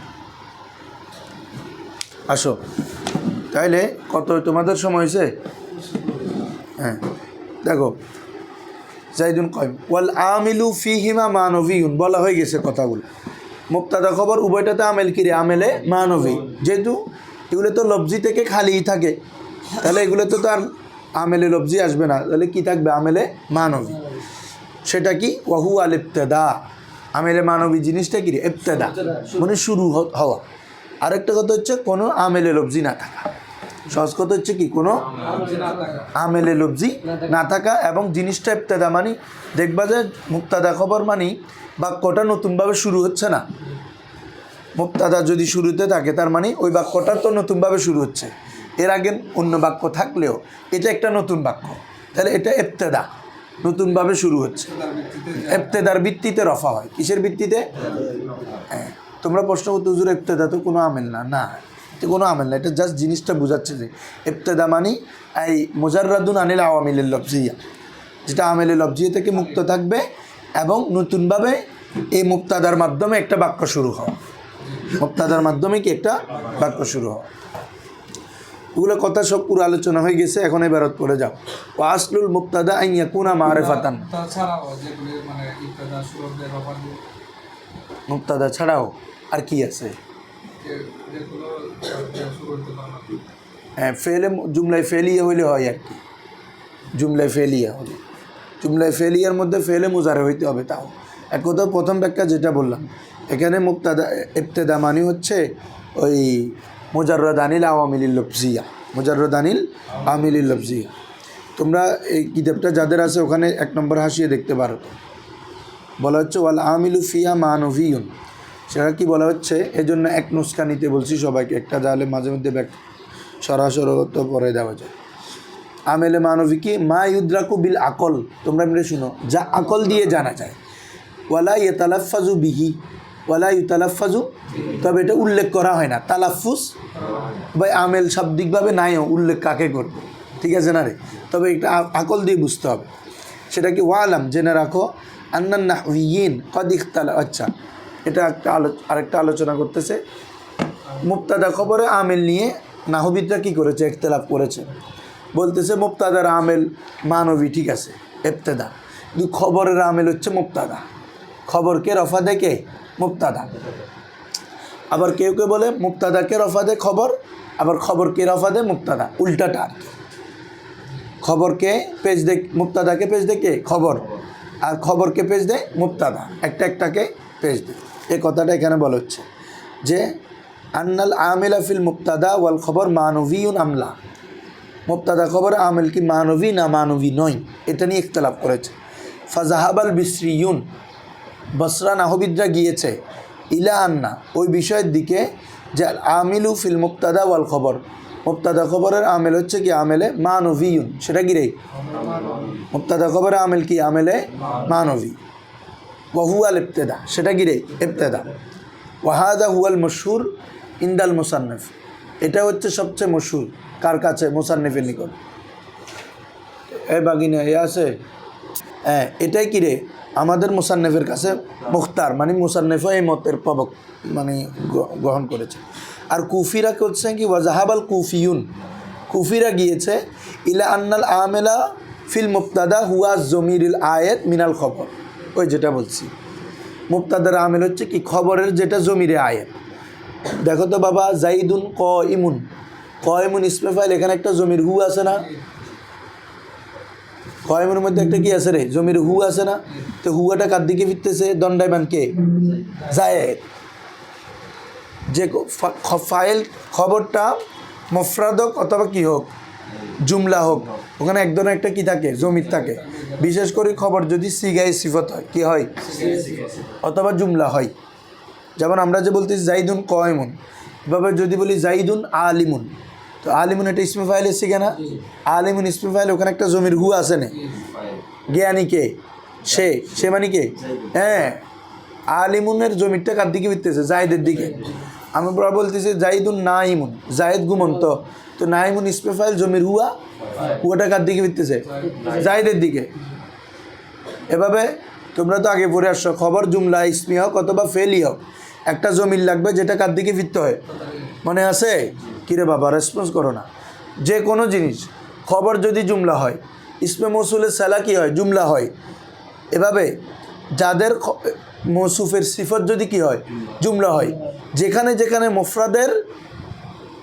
আসো তাইলে কত তোমাদের সময় হয়েছে? হ্যাঁ দেখো, জাইদুন কয়ম ওয়াল আমিলু ফিহিমা মানবিউন, বলা হয়ে গেছে কথাগুলো। মুবতাদা খবর উভয়টাতে আমেল কিরে, আমেলে মানবী। যেহেতু এগুলো তো লফজি থেকে খালিই থাকে, তাহলে এগুলোতে তো আর আমেলে লফজি আসবে না, তাহলে কি থাকবে, আমেলে মানবী। সেটা কি, ওয়াহু আল ইবতেদা, আমেলে মানবী জিনিসটা কি রে, ইবতেদা মানে শুরু হওয়া। আরেকটা কথা হচ্ছে কোনো আমেলে লফজি না থাকা। সহজ কথা হচ্ছে কি, কোনো আমেলে লফজি না থাকা, এবং জিনিসটা ইবতেদা মানে দেখবা যে মুবতাদা খবর মানে বাক্যটা নতুনভাবে শুরু হচ্ছে না। মুবতাদা যদি শুরুতে থাকে তার মানে ওই বাক্যটার তো নতুনভাবে শুরু হচ্ছে, এর আগে অন্য বাক্য থাকলেও এটা একটা নতুন বাক্য, তাহলে এটা ইবতেদা, নতুনভাবে শুরু হচ্ছে। ইবতেদার ভিত্তিতে রফা হয়, কিসের ভিত্তিতে? হ্যাঁ, তোমরা প্রশ্ন করতে হুজুর ইবতেদা তো কোনো আমেল না, না এটা কোনো আমেল না, এটা জাস্ট জিনিসটা বোঝাচ্ছে যে ইবতেদা মানে এই মুজাররাদুন আনিল আওয়ামিলিল লফজিয়া, যেটা আমেলে লফজিয়া থেকে মুক্ত থাকবে এবং নতুনভাবে এই মুবতাদার মাধ্যমে একটা বাক্য শুরু হওয়া, মুবতাদার মাধ্যমে কি একটা বাক্য শুরু হওয়া। ওগুলো কথা সব পুরো আলোচনা হয়ে গেছে, এখন এবারত পড়ে যাও। ওয়াসলুল মুবতাদা আন ইয়াকুনা মারিফাতান, মুবতাদা ছাড়াও আর কি আছে? হ্যাঁ, ফেলে জুমলায় ফেলিয়া হইলে হয় আর কি, জুমলায় ফেলিয়া হলে, জুমলায় ফেলিয়ার মধ্যে ফেলে মুজারে হইতে হবে। তাও এক কথা প্রথম ব্যাখ্যা যেটা বললাম, এখানে মুবতাদা ইবতেদা মানে হচ্ছে ওই মুজাররাদ আনিল আওয়ামিলিল লফজিয়া, মুজাররাদ আনিল আওয়ামিলিল লফজিয়া। তোমরা এই কিতাবটা যাদের আছে ওখানে 1 নম্বর হাসিয়ে দেখতে পারো, বলা হচ্ছে ওয়াল আমিলু ফিয়া মানভিয়ুন, সেটা কি বলা হচ্ছে, এই জন্য এক নুস্কা নিতে বলছি সবাইকে, একটা তাহলে মাঝে মধ্যে সরাসরত পরে দেওয়া যায়। আমেলে মানবী কি, মা ইউদ্রাকু বিল আকল, তোমরা মিলে শুনো, যা আকল দিয়ে জানা যায়। ওয়ালা ইতালাফাজু বিহি, ওয়ালা ইতালাফাজু, তবে এটা উল্লেখ করা হয় না। তালাফুজ বা আমেল শাব্দিকভাবে নাইও, উল্লেখ কাকে করবে, ঠিক আছে না রে, তবে এটা আকল দিয়ে বুঝতে হবে। সেটা কি, ওয়ালাম জেনে রাখো, আন্নান নাহউইয়িন কদ ইখতালা, আচ্ছা এটা একটা আরেকটা আলোচনা করতেছে, মুবতাদা খবরে আমেল নিয়ে নাহবিদরা কী করেছে, ইখতিলাফ করেছে। বলতেছে মুবতাদার আমেল মানবী, ঠিক আছে ইবতেদা, কিন্তু খবরের আমেল হচ্ছে মুবতাদা, খবরকে রফা দেখে মুবতাদা। আবার কেউ কেউ বলে মুবতাদাকে রফা দে খবর, আবার খবরকে রফা দে মুবতাদা, উল্টাটা আর কি। খবরকে পেজ দে, মুবতাদাকে পেজ দেখে খবর, আর খবরকে পেজ দেয় মুবতাদা, একটাকে পেজ দেয়। এই কথাটা এখানে বলা হচ্ছে যে আন্নাল আমিলা ফিল মুবতাদা ওয়াল খবর মানবিউন আমলা, মুবতাদা খবর আমেল কি মানবী না মানবী নয়, এটা নিয়ে ইখতিলাফ করেছে। ফাজাহাবাল বিসরিয়ুন, বসরা নাহবিদরা গিয়েছে, ইলা আন্না, ওই বিষয়ের দিকে যে আমিলু ফিল মুবতাদা ওয়াল খবর, মুবতাদা খবরের আমেল হচ্ছে কি আমেলে মানবিউন, সেটা কি রে, মুবতাদা খবরের আমেল কি আমেলে মানবী। ওয়াহুয়াল ইবতেদা, সেটা কি রে, ইবতেদা। ওয়াহাদা হুয়াল মশহুর ইন্দাল মুসান্নিফ, এটা হচ্ছে সবচেয়ে মশহুর কার কাছে, মুসান্নিফের নিকট। এ বাগিনা এ আছে, হ্যাঁ এটাই কি রে, আমাদের মুসান্নিফের কাছে মুখতার, মানে মুসান্নিফ এই মতের মানে গ্রহণ করেছে। আর কুফিরা করছে কি, ওয়াজাহাবাল কুফিয়ুন, কুফিরা গিয়েছে ইলা আন্নাল আমেলা ফিল মুবতাদা হুয়া জমিরিল আয়াত মিনাল খবর, ওই যেটা বলছি মুবতাদার আমেল হচ্ছে কি খবরের যেটা জমিরে আয়াত। দেখো তো বাবা, জাইদুন ক ইমুন, ক ইমুন ইসমে ফাইল, এখানে একটা জমির হু আছে না, ক ইমুনের মধ্যে একটা কি আছে রে, জমির হু আছে না, তো হুয়াটা কার দিকে ফিরতেছে, দণ্ডায়মান কে, জায়েদ। যে ফাইল খবরটা মফরাদ হোক অথবা কী হোক, জুমলা হোক, ওখানে এক ধরনের একটা কী থাকে, জমির থাকে। বিশেষ করে খবর যদি সিগায় সিফত হয়, কী হয়, অথবা জুমলা হয়। যেমন আমরা যে বলতেছি জাইদুন কয়মুন, এভাবে যদি বলি জাইদুন আলিমুন, তো আলিমুন এটা ইসমে ফাইল এসে কেনা, আলিমুন ইসমে ফাইল, ওখানে একটা জমির হু আছে না, জ্ঞানী কে, সে মানে কে, হ্যাঁ আলিমুনের জমিরটা কার দিকে ফিরতেছে, জায়দের দিকে। আমরা বলতেছি জাইদুন নাইমুন, জায়েদ ঘুমন্ত, তো নাইমুন ইসমে ফাইল জমির হুয়া, হুয়াটা কার দিকে ফিরতেছে? জায়েদের দিকে। এভাবে তোমরা তো আগে পড়ে আসছো, খবর জুমলা ইসমি হোক অথবা ফেলি হোক, একটা জমির লাগবে যেটা কার দিকে ফিরতে হয়, মনে আছে? কিরে বাবা রেসপন্স করো না। যে কোনো জিনিস খবর যদি জুমলা হয়, ইসমে মৌসুলের সালা কি হয়? জুমলা হয়। এভাবে যাদের মৌসুফের সিফত যদি কি হয়? জুমলা হয়। যেখানে যেখানে মুফরাদের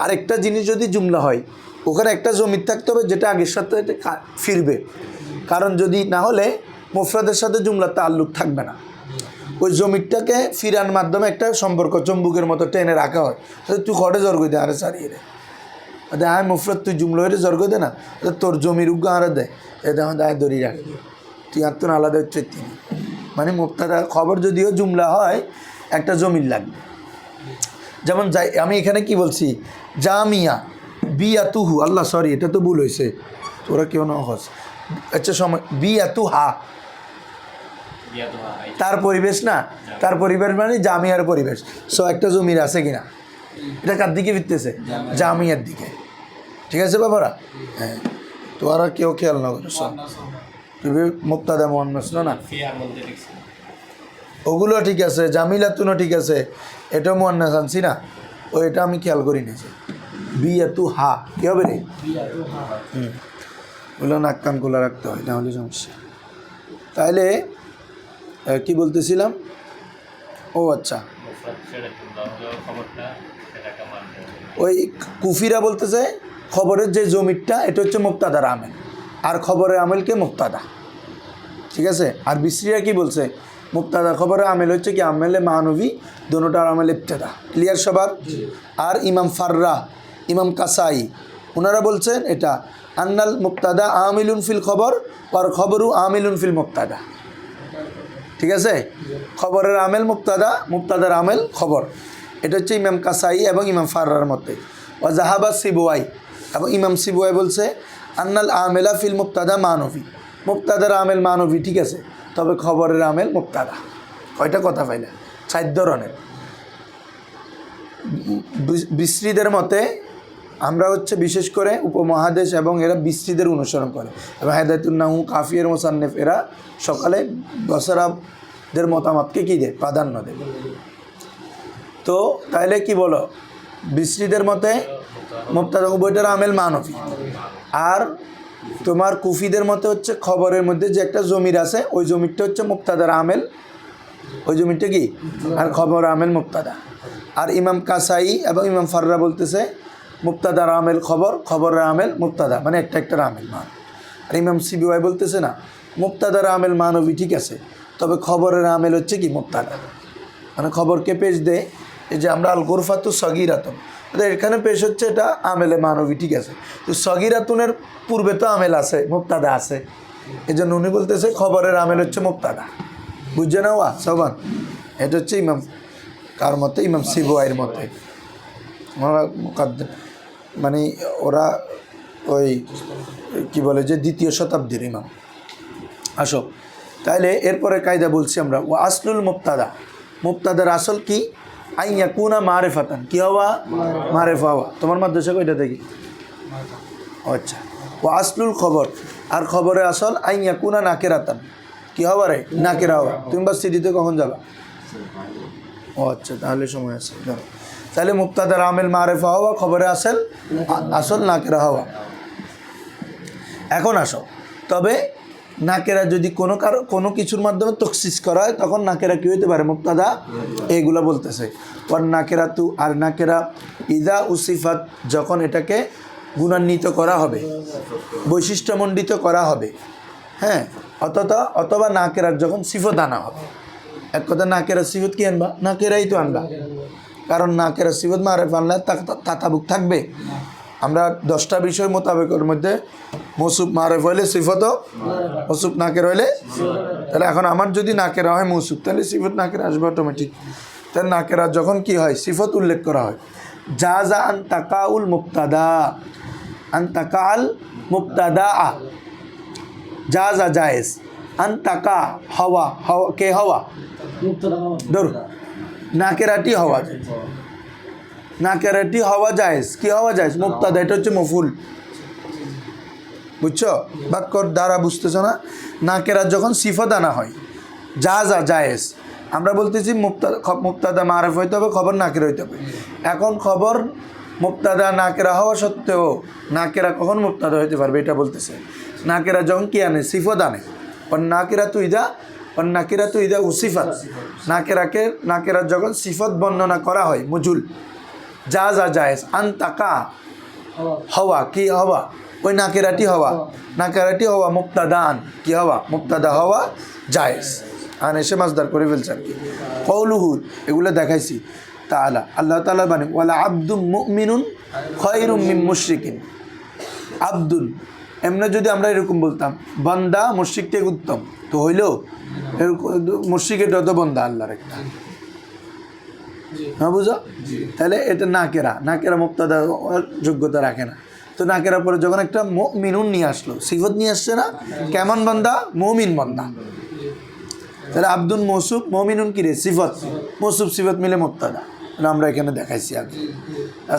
আরেকটা জিনিস যদি জুমলা হয়, ওখানে একটা জমির থাকতে হবে যেটা আগের সাথে ফিরবে, কারণ যদি না হলে মুফরাদের সাথে জুমলা তাল্লুক থাকবে না। ওই জমিরটাকে ফিরার মাধ্যমে একটা সম্পর্ক চম্বুকের মতো টেনে রাখা হয়। তুই ঘরে জর্গ দে, আরে সারিয়ে রে, আয় মুফরাদ তুই জুমলা হয়ে জর্গ দে না, তোর জমির উগ্গা আরে দেয়, এ দেখো দায় দড়ি রাখে, তুই আর তোর আলাদা হচ্ছে তিনি। মানে মুফতাদা খবর যদিও জুমলা হয়, একটা জমির লাগবে। যেমন যাই আমি এখানে কি বলছি, জামিয়া বিয়াতুহু, আল্লাহ সরি এটা তো ভুল হয়েছে, ওরা কেউ না হস, আচ্ছা সময় বিয়াতুহা, তার পরিবেশ না, তার পরিবেশ মানে জামিয়ার পরিবেশ। সো একটা জমির আছে কিনা, এটা কার দিকে ফিরতেছে? জামিয়ার দিকে। ঠিক আছে বাবারা? হ্যাঁ, তো আর কেউ খেয়াল না করে সব তুমি মুক্তাদা মুয়ান্নাস না, ওগুলো ঠিক আছে, জামিলাতুনও ঠিক আছে, এটাও মুয়ান্নাস আনছি না, ও এটা আমি খেয়াল করি নিয়েছি। বিয়াতু হা কি হবে রে? ওগুলো নাক কান খোলা রাখতে হয়, না হলে সমস্যা। তাহলে কি বলতেছিলাম? ও আচ্ছা, ওই কুফিরা বলতেছে খবরের যে জমিরটা এটা হচ্ছে মুক্তাদার আমেল, আর খবরের আমেলকে মুক্তাদা। ঠিক আছে? আর বিসরিরা কি বলছে? মুক্তাদা খবরের আমেল হচ্ছে কি আমেলে মানবী, দোনোটার আমেল ইবতেদা। ক্লিয়ার সবার? আর ইমাম ফাররা, ইমাম কাসাই ওনারা বলছেন এটা আন্নাল মুক্তাদা আমিলুন ফিল খবর আর খবরু আমিলুন ফিল মুক্তাদা। ঠিক আছে? খবরের আমেল মুক্তাদা, মুক্তাদার আমেল খবর। এটা হচ্ছে ইমাম কাসাই এবং ইমাম ফাররার মতে। ওয়া জাহাবা সিবুয়াই, এবং ইমাম সিবুয়াই বলছে আন্নাল আমেলা ফিল মুক্তাদা মানবী, মুক্তাদার আমেল মানবী, ঠিক আছে, তবে খবরের আমেল মুক্তাদা। কয়টা কথা পাইলে? 4 ধরনের। বিসরিদের মতে আমরা হচ্ছে বিশেষ করে উপমহাদেশ এবং এরা বিসরিদের অনুসরণ করে, এবং হেদায়তুন্নাহু, কাফিয়ের মোসান্নেফ এরা সকালে বসরাদের মতামতকে কী দেয়? প্রাধান্য দেয়। তো তাইলে কি বলো, বিসরিদের মতে মুক্তাদা বইটার আমেল মানবী, আর তোমার কুফিদের মতে হচ্ছে খবরের মধ্যে যে একটা জমির আছে ওই জমিরটা হচ্ছে মুক্তাদার আমেল, ওই জমিরটা কি, আর খবর আমেল মুক্তাদা। আর ইমাম কাসাই এবং ইমাম ফাররা বলতেছে মুক্তাদার আমেল খবর, খবরের আমেল মুক্তাদা, মানে একটা একটার আমেল মান। আর ইমাম সিবিওয়াই বলতেছে না, মুক্তাদার আমেল মানবী ঠিক আছে, তবে খবরের আমেল হচ্ছে কি মুক্তাদা, মানে খবরকে পেশ দেয়। এই যে আমরা আল গোরফাতু সগিরাতুন, এখানে পেশ হচ্ছে এটা আমেলে মানবী, ঠিক আছে, তো সগিরাতুনের পূর্বে তো আমেল আছে, মুক্তাদা আছে, এই জন্য উনি বলতেছে খবরের আমেল হচ্ছে মুক্তাদা। বুঝছে না ওয়া সবান? এটা হচ্ছে ইমাম কার মতে? ইমাম সিবুয়াইয়ের মতে। মানে ওরা ওই কি বলে যে 2য় শতাব্দীর ইমাম। আসো তাইলে এরপরে কায়দা বলছি আমরা। ও আসলুল মুক্তাদা, মুক্তাদার আসল কি? আইয়া কুনা মারেফাতান, কি হওয়া? মারেফা হওয়া। তোমার মাদ্রাসা কইটা দেখি? আচ্ছা। ও আসলুল খবর, আর খবরে আসল আইয়া কুনা নাকেরাতান, কি হওয়া রে? নাকেরা হওয়া। তুমি বা সিটিতে কখন যাবা? ও আচ্ছা, তাহলে সময় আছে। তাহলে মুক্তাদার আমেল মারেফা হওয়া, খবরে আসল নাকেরা হওয়া। এখন আসো, তবে নাকেরা যদি কোনো কিছুর মাধ্যমে তখসিস করা হয় তখন নাকেরা কী হইতে পারে? মুক্তাদা। এগুলো বলতেছে ওয়ান নাকেরা তু, আর নাকেরা ইদা উসিফাত, যখন এটাকে গুণান্বিত করা হবে, বৈশিষ্ট্যমণ্ডিত করা হবে, হ্যাঁ, অথবা নাকেরার যখন সিফত আনা হবে। এক কথা, নাকেরা সিফত কি আনবা? নাকেরাই তো আনবা, কারণ নাকেরা সিফত মারেফা আনলে তাতাবুক থাকবে। আমরা 10টা বিষয় মোতাবেকের মধ্যে মৌসুফ মারেফ হইলে সিফতও মৌসুফ নাকের হইলে, তাহলে এখন আমার যদি নাকেরা হয় মৌসুফ, তাহলে সিফত নাকেরা আসবে অটোমেটিক। তাহলে নাকেরা যখন কি হয়? সিফত উল্লেখ করা হয়। জাযা আন তাকাউল মুক্তাদা, আন তাকাল মুক্তাদা, জাযা জায়েজ, আন তাকা হওয়া, কে হওয়া? ধরুন নাকেরাটি হওয়া যায়, নাকেরাটি হওয়া জায়েজ, কি হওয়া জায়েজ? মুক্তাদা, এটা হচ্ছে মফুল। বুঝছো? বাক্যর দ্বারা বুঝতেছো না? নাকেরা যখন সিফত আনা হয় যা জায়েজ, আমরা বলতেছি মুক্তাদা মারফ হইতে হবে, খবর নাকেরা হইতে হবে। এখন খবর মুক্তাদা নাকেরা হওয়া সত্ত্বেও নাকেরা কখন মুক্তাদা হইতে পারবে এটা বলতেছে। নাকেরা যখন কি আনে? সিফত আনে। নাকেরা তুই দা উসিফাত, নাকেরা যখন সিফত বর্ণনা করা হয় মুজুল যা জায়েজ, আনতাকা হওয়া, কি হওয়া? ওই নাকেরাটি হওয়া মুক্তাদান, কি হওয়া? মুক্তাদা হওয়া জায়েজ। আন এসে মাসদার করে ফেলছে আর কি। কওলুহু, এগুলো দেখাইছি। তাআলা, আল্লাহ তাআলা বাণী, ওয়ালা আবদুম মুমিনুন খায়রুম মিন মুশরিকিন। আব্দুল, এমনি যদি আমরা এরকম বলতাম বান্দা মুশরিক থেকে উত্তম, তো হইলেও মুশরিকের যত বান্দা আল্লাহর একটা, হ্যাঁ বুঝো? তাহলে এটা নাকেরা মুক্তাদা যোগ্যতা রাখে না। তো নাকেরা পরে যখন একটা মুমিনুন নিয়ে আসলো, সিফত নিয়ে আসছে না, কেমন বান্দা? মুমিন বান্দা। তাহলে আব্দুল মৌসুফ, মুমিনুন কি রে? সিফত, মৌসুফ সিফত মিলে মুক্তাদা। আমরা এখানে দেখাইছি আগে।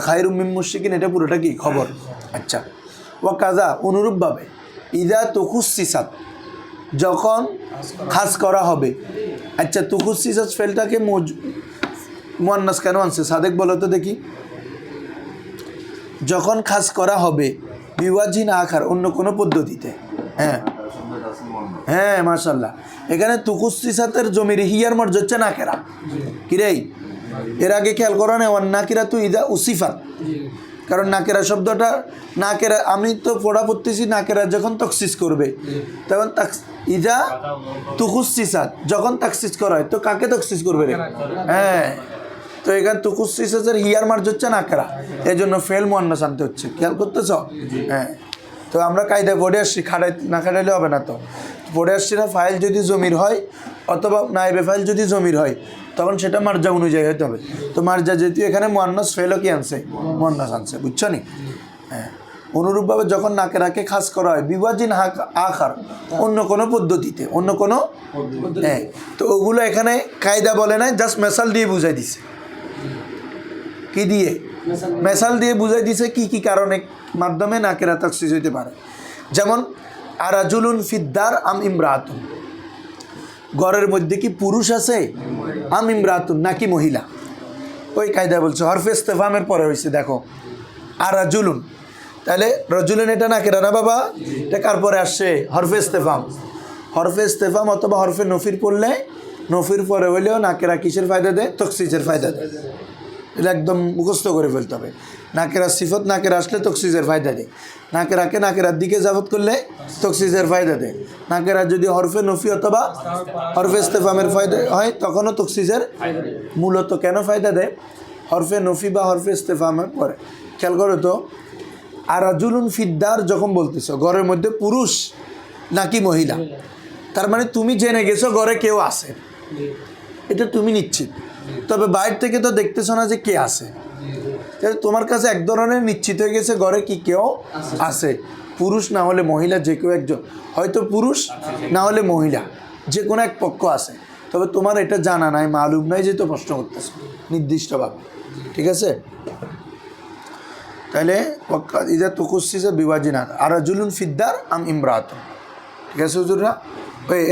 খায়রুম মিন মুশরিকিন, এটা পুরোটা কি খবর। আচ্ছা, ওয়া কাজা, অনুরূপভাবে ইদা তুখুসিসাত, যখন খাস করা হবে। আচ্ছা, তুখুসিসাত ফেলটাকে মুয়ান্নাস কেন আনছে? সাদেক বলো তো দেখি। যখন খাস করা হবে বিওয়াজিন আখার, অন্য কোনো পদ্ধতিতে। হ্যাঁ মাশাআল্লাহ। এখানে তুখুসিসাতের জমির হিয়ার মর্য হচ্ছে নাকেরা। কিরে, এর আগে খেয়াল করো না, নাকিরা তু ইদা উসিফাত, কারণ নাকেরা শব্দটা, নাকেরা আমি তো পড়া পড়তেছি, নাকেরা যখন তখসিস করবে তখন ইদা তুখুসিসাত, যখন তখসিস করা হয়, তো কাকে তখসিস করবে রে? হ্যাঁ, তো এখানে তুখুসিসাতের হিয়ার মার্জ হচ্ছে নাকেরা, এই জন্য ফেল মুয়ান্নাস আনতে হচ্ছে। খেয়াল করতেছ? হ্যাঁ, তো আমরা কায়দায় পড়ে আসছি, না খাটাইলে হবে না। তো পড়ে আসছি না, ফাইল যদি জমির হয় অথবা নাইবে ফাইল যদি জমির হয় তখন সেটা মার্জা অনুযায়ী হতে হবে। তো মার্জা যেহেতু এখানে মুয়ান্নাস, ফেলও কি আনছে? মুয়ান্নাস আনছে। বুঝছো নি? হ্যাঁ, অনুরূপভাবে যখন নাকেরাকে খাস করা হয় বিওয়াজিন আখার, অন্য কোনো পদ্ধতিতে, অন্য কোনো। হ্যাঁ, তো ওগুলো এখানে কায়দা বলে নাই, জাস্ট মেসাল দিয়ে বুঝাই দিছে। কি দিয়ে? মেসাল দিয়ে বুঝাই দিছে কি কি কারণে মাধ্যমে নাকেরা তাখসিস হইতে পারে। যেমন আরাজুলুন ফিদ্দার আম ইমরাতুন, ঘরের মধ্যে কি পুরুষ আছে? আম ইমরাতুন, নাকি মহিলা? ওই কায়দা বলছে। হরফে ইস্তেফামের পরে হয়েছে, দেখো আরাজুলুন, তাহলে রজুলুন এটা নাকেরা না বাবা, এটা কার পরে আসছে? হরফে ইস্তেফাম। হরফে ইস্তেফাম অথবা হরফে নফির পড়লে, নফির পরে হইলেও নাকেরা কিসের ফায়দা দেয়? তখসিসের ফায়দা দেয়। এটা একদম মুখস্থ করে ফেলতে হবে। নাকেরা সিফত, নাকেরা আসলে তখসিসের ফায়দা দেয়। নাকেরাকে নাকেরার দিকে জাফত করলে তখসিসের ফায়দা দেয়। নাকেরা যদি হরফে নফি অথবা হরফে ইস্তেফামের ফায়দা হয় তখনও তখসিসের। মূলত কেন ফায়দা দেয়? হরফে নফি বা হরফে ইস্তেফামের পরে। খেয়াল করো তো, আরাজুলুন ফিদ্দার যখন বলতেছ ঘরের মধ্যে পুরুষ নাকি মহিলা, তার মানে তুমি জেনে গেছো ঘরে কেউ আছে, এটা তুমি নিশ্চিত। তবে বাইরে থেকে তো দেখতেছো না যে কে আছে, তোমার কাছে এক ধরনের নিশ্চিত হয়ে গেছে ঘরে কি কেউ আছে, পুরুষ না হলে মহিলা, যে কেউ একজন, হয়তো পুরুষ না হলে মহিলা, যে কোনো এক পক্ষ আছে। তবে তোমার এটা জানা নাই, মালুম নাই, যে তো প্রশ্ন করতেছো নির্দিষ্টভাবে। ঠিক আছে? তাহলে ইদা তুখুসিসা বিওয়াজিনা আরাজুলুন ফিদ্দার আম ইমরাতুন। ঠিক আছে হুজুররা?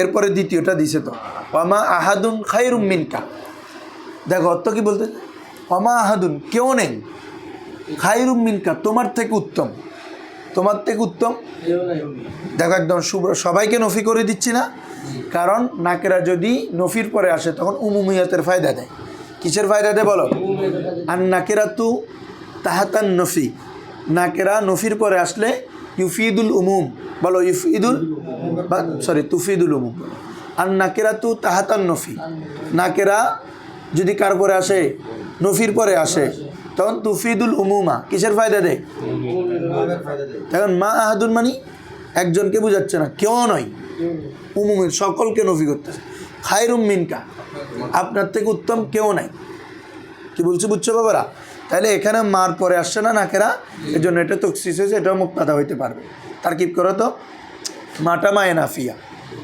এরপরে দ্বিতীয়টা দিছে তো, ওয়ামা আহাদুন খায়রুম মিনকা। দেখো অর্থ কি বলতে? ওয়ামা আহাদুন, কেউ নেই, খায়রুম মিনকা, তোমার থেকে উত্তম। তোমার থেকে উত্তম, দেখো একদম সবাইকে নফি করে দিচ্ছি না, কারণ নাকেরা যদি নফির পরে আসে তখন উমুমিয়াতের ফায়দা দেয়। কিসের ফায়দা দেয় বলো? আর নাকেরা তু তাহাতান নফি, নাকেরা নফির পরে আসলে ইউফিদুল উমুম, বলো ইউফিদুল, তুফিদুল উমুম। আর নাকেরা তু তাহাতান নফি, নাকেরা যদি কার পরে আসে? নফির পরে আসে, তখন তুফিদুল উমুমা, কিসের ফায়দা দেয়? তখন মা আহাদুন মানি একজনকে বুঝাচ্ছে না, কেউ নয়, উমুমের সকলকে নফি করতেছে। খায়রুম মিনকা, আপনার থেকে উত্তম কেউ নাই। কি বলছি বুঝছো বাবারা? তাহলে এখানে মার পরে আসছে না নাকেরা, এই জন্য এটা তখসিস হয়েছে, এটাও মুক্তাদা হইতে পারবে। তার কি করো তো, মাটা মায়ে নাফিয়া।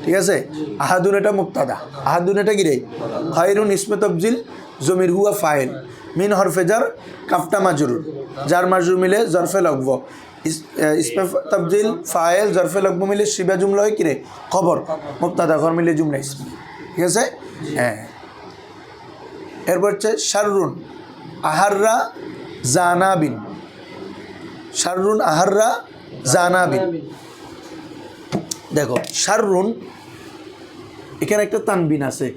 ঠিক আছে? আহাদুন এটা মুক্তাদা, আহাদুন এটা কি রে? খায়রুন ইসমে তফজিল, জমির হুয়া ফাইল, মিন হরফে জার কাফটা মাজরুর জার মাজরুর মিলে জরফে লগব ইসমে তাবদিল ফাইল জরফে লগব মিলে শিবা জুমলা হয় কিরে খবর মুবতাদা খবর মিলে জুমলা ইসমি ঠিক আছে হ্যাঁ এরপর হচ্ছে শাররুন আহাররা জানাবিন শাররুন আহাররা জানাবিন দেখো শাররুন এখানে একটা তানবিন আছে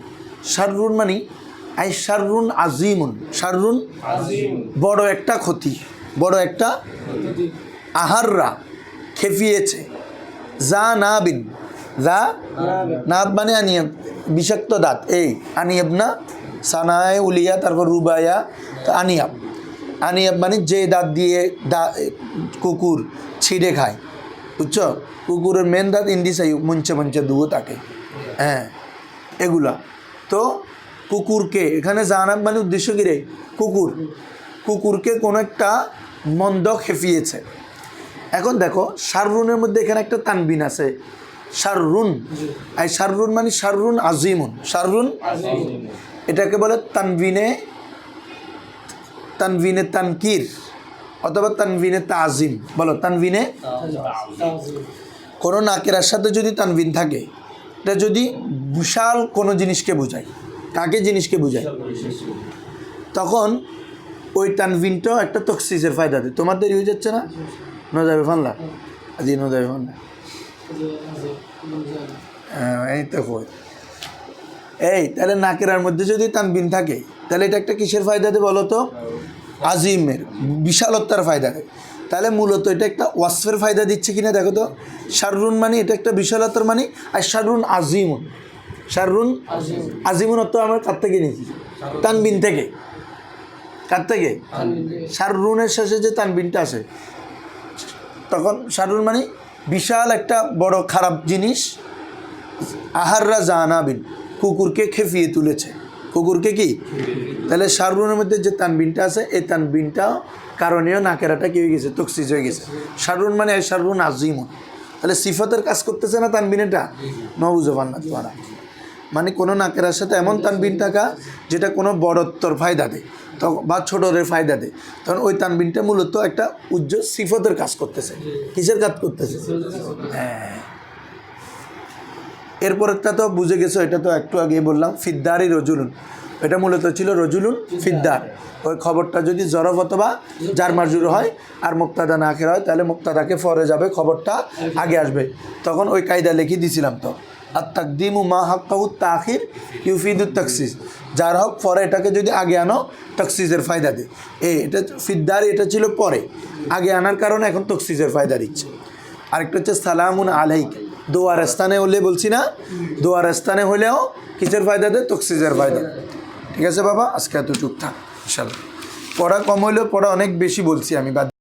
শাররুন মানে আই শাররুন আজিমুন শাররুন বড় একটা ক্ষতি বড় একটা আহাররা খেপিয়েছে জানাবিন যা নাব মানে আনিয়াব বিষাক্ত দাঁত এই আনিয়াব না সানায় উলিয়া তারপর রুবায়া আনিয়াব আনিয়াব মানে যে দাঁত দিয়ে কুকুর ছিঁড়ে খায় বুঝছো কুকুরের মেন দাঁত ইন্ডিসাই মঞ্চে মঞ্চে দুও থাকে হ্যাঁ এগুলা তো কুকুরকে এখানে জানাব মানে উদ্দেশ্য কী রে কুকুর কুকুরকে কোনো একটা মন্দ খেপিয়েছে এখন দেখো শাররুনের মধ্যে এখানে একটা তানবিন আছে শাররুন এই শাররুন মানে শাররুন আজিমুন শাররুন এটাকে বলে তানবিনে তানবিনে তানকির অথবা তানবিনে তাজিম বলো তানবিনে কোনো নাকেরার সাথে যদি তানবিন থাকে এটা যদি বিশাল কোনো জিনিসকে বোঝায় কাকে জিনিসকে বোঝায় তখন ওই তানবিনটাও একটা তখসিসের ফায়দা দেয় তোমার দেরি হয়ে যাচ্ছে না নজাবে ফানলা আজি নজাবে ফানলা এই তো এই তাহলে নাকেরার মধ্যে যদি তানবিন থাকে তাহলে এটা একটা কিসের ফায়দা দেয় বলো তো আজিমের বিশালতার ফায়দা দেয় তাহলে মূলত এটা একটা ওয়াসফের ফায়দা দিচ্ছে কিনা দেখো তো শাররুন মানে এটা একটা বিশালতার মানে আর শাররুন আজিমুন শাররুন আজিমুন অর্থ আমার কার থেকে নিয়েছি তানবিন থেকে কার থেকে শাররুনের শেষে যে তানবিনটা আছে তখন শাররুন মানে বিশাল একটা বড় খারাপ জিনিস আহাররা জানাবিন কুকুরকে খেপিয়ে তুলেছে কুকুরকে কি তাহলে শাররুনের মধ্যে যে তানবিনটা আছে এই তানবিনটা কারণেও নাকেরাটা কি হয়ে গেছে তখসিস হয়ে গেছে শাররুন মানে শাররুন আজিমুন তাহলে সিফতের কাজ করতেছে না তানবিনেটা নবুজবান না তোমারা মানে কোনো নাকেরার সাথে এমন তানবিন থাকা যেটা কোনো বড়ত্বর ফায়দা দেয় তো বা ছোটদের ফায়দা দেয় তখন ওই তানবিনটা মূলত একটা উজ্জ্বল সিফতের কাজ করতেছে কিসের কাজ করতেছে হ্যাঁ এরপরটা তো বুঝে গেছো এটা তো একটু আগে বললাম ফিদ্দারি রজুলুন এটা মূলত ছিল রজুলুন ফিদ্দার ওই খবরটা যদি জরফ অথবা জার মাজরুর হয় আর মুক্তাদা না আখের হয় তাহলে মুক্তাদাকে ফরে যাবে খবরটা আগে আসবে তখন ওই কায়দা লিখে দিয়েছিলাম তো আর তাকদিমু মা হাক্কাহু তাখির ইউফিদুত তাকসিস যার হক পরে এটাকে যদি আগে আনো তকসিসের ফায়দা দেয় এটা ফিদ্দারি এটা ছিল পরে আগে আনার কারণে এখন তকসিসের ফায়দা দিচ্ছে আরেকটা হচ্ছে সালামুন আলাইক দোয়ার স্থানে হলে বলছি না দোয়ার স্থানে হলেও কিসের ফায়দা দেয় তকসিসের ফায়দা ঠিক আছে বাবা আজকে এত চুপ থাক ইনশাআল্লাহ পড়া কম হইলেও পড়া অনেক বেশি বলছি আমি